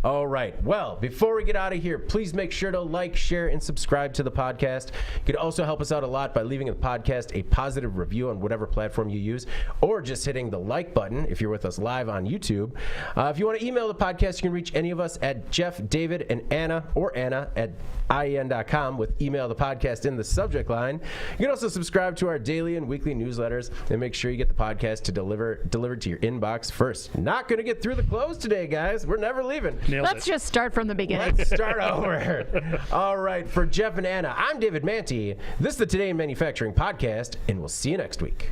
All right. Well, before we get out of here, please make sure to like, share, and subscribe to the podcast. You could also help us out a lot by leaving the podcast a positive review on whatever platform you use, or just hitting the like button if you're with us live on YouTube. If you want to email the podcast, you can reach any of us at Jeff, David, and Anna, or Anna at IEN.com with email the podcast in the subject line. You can also subscribe to our daily and weekly newsletters and make sure you get the podcast delivered to your inbox first. Not going to get through the close today, guys. We're never leaving. Let's just start from the beginning. Let's start over. All right. For Jeff and Anna, I'm David Manti. This is the Today in Manufacturing podcast, and we'll see you next week.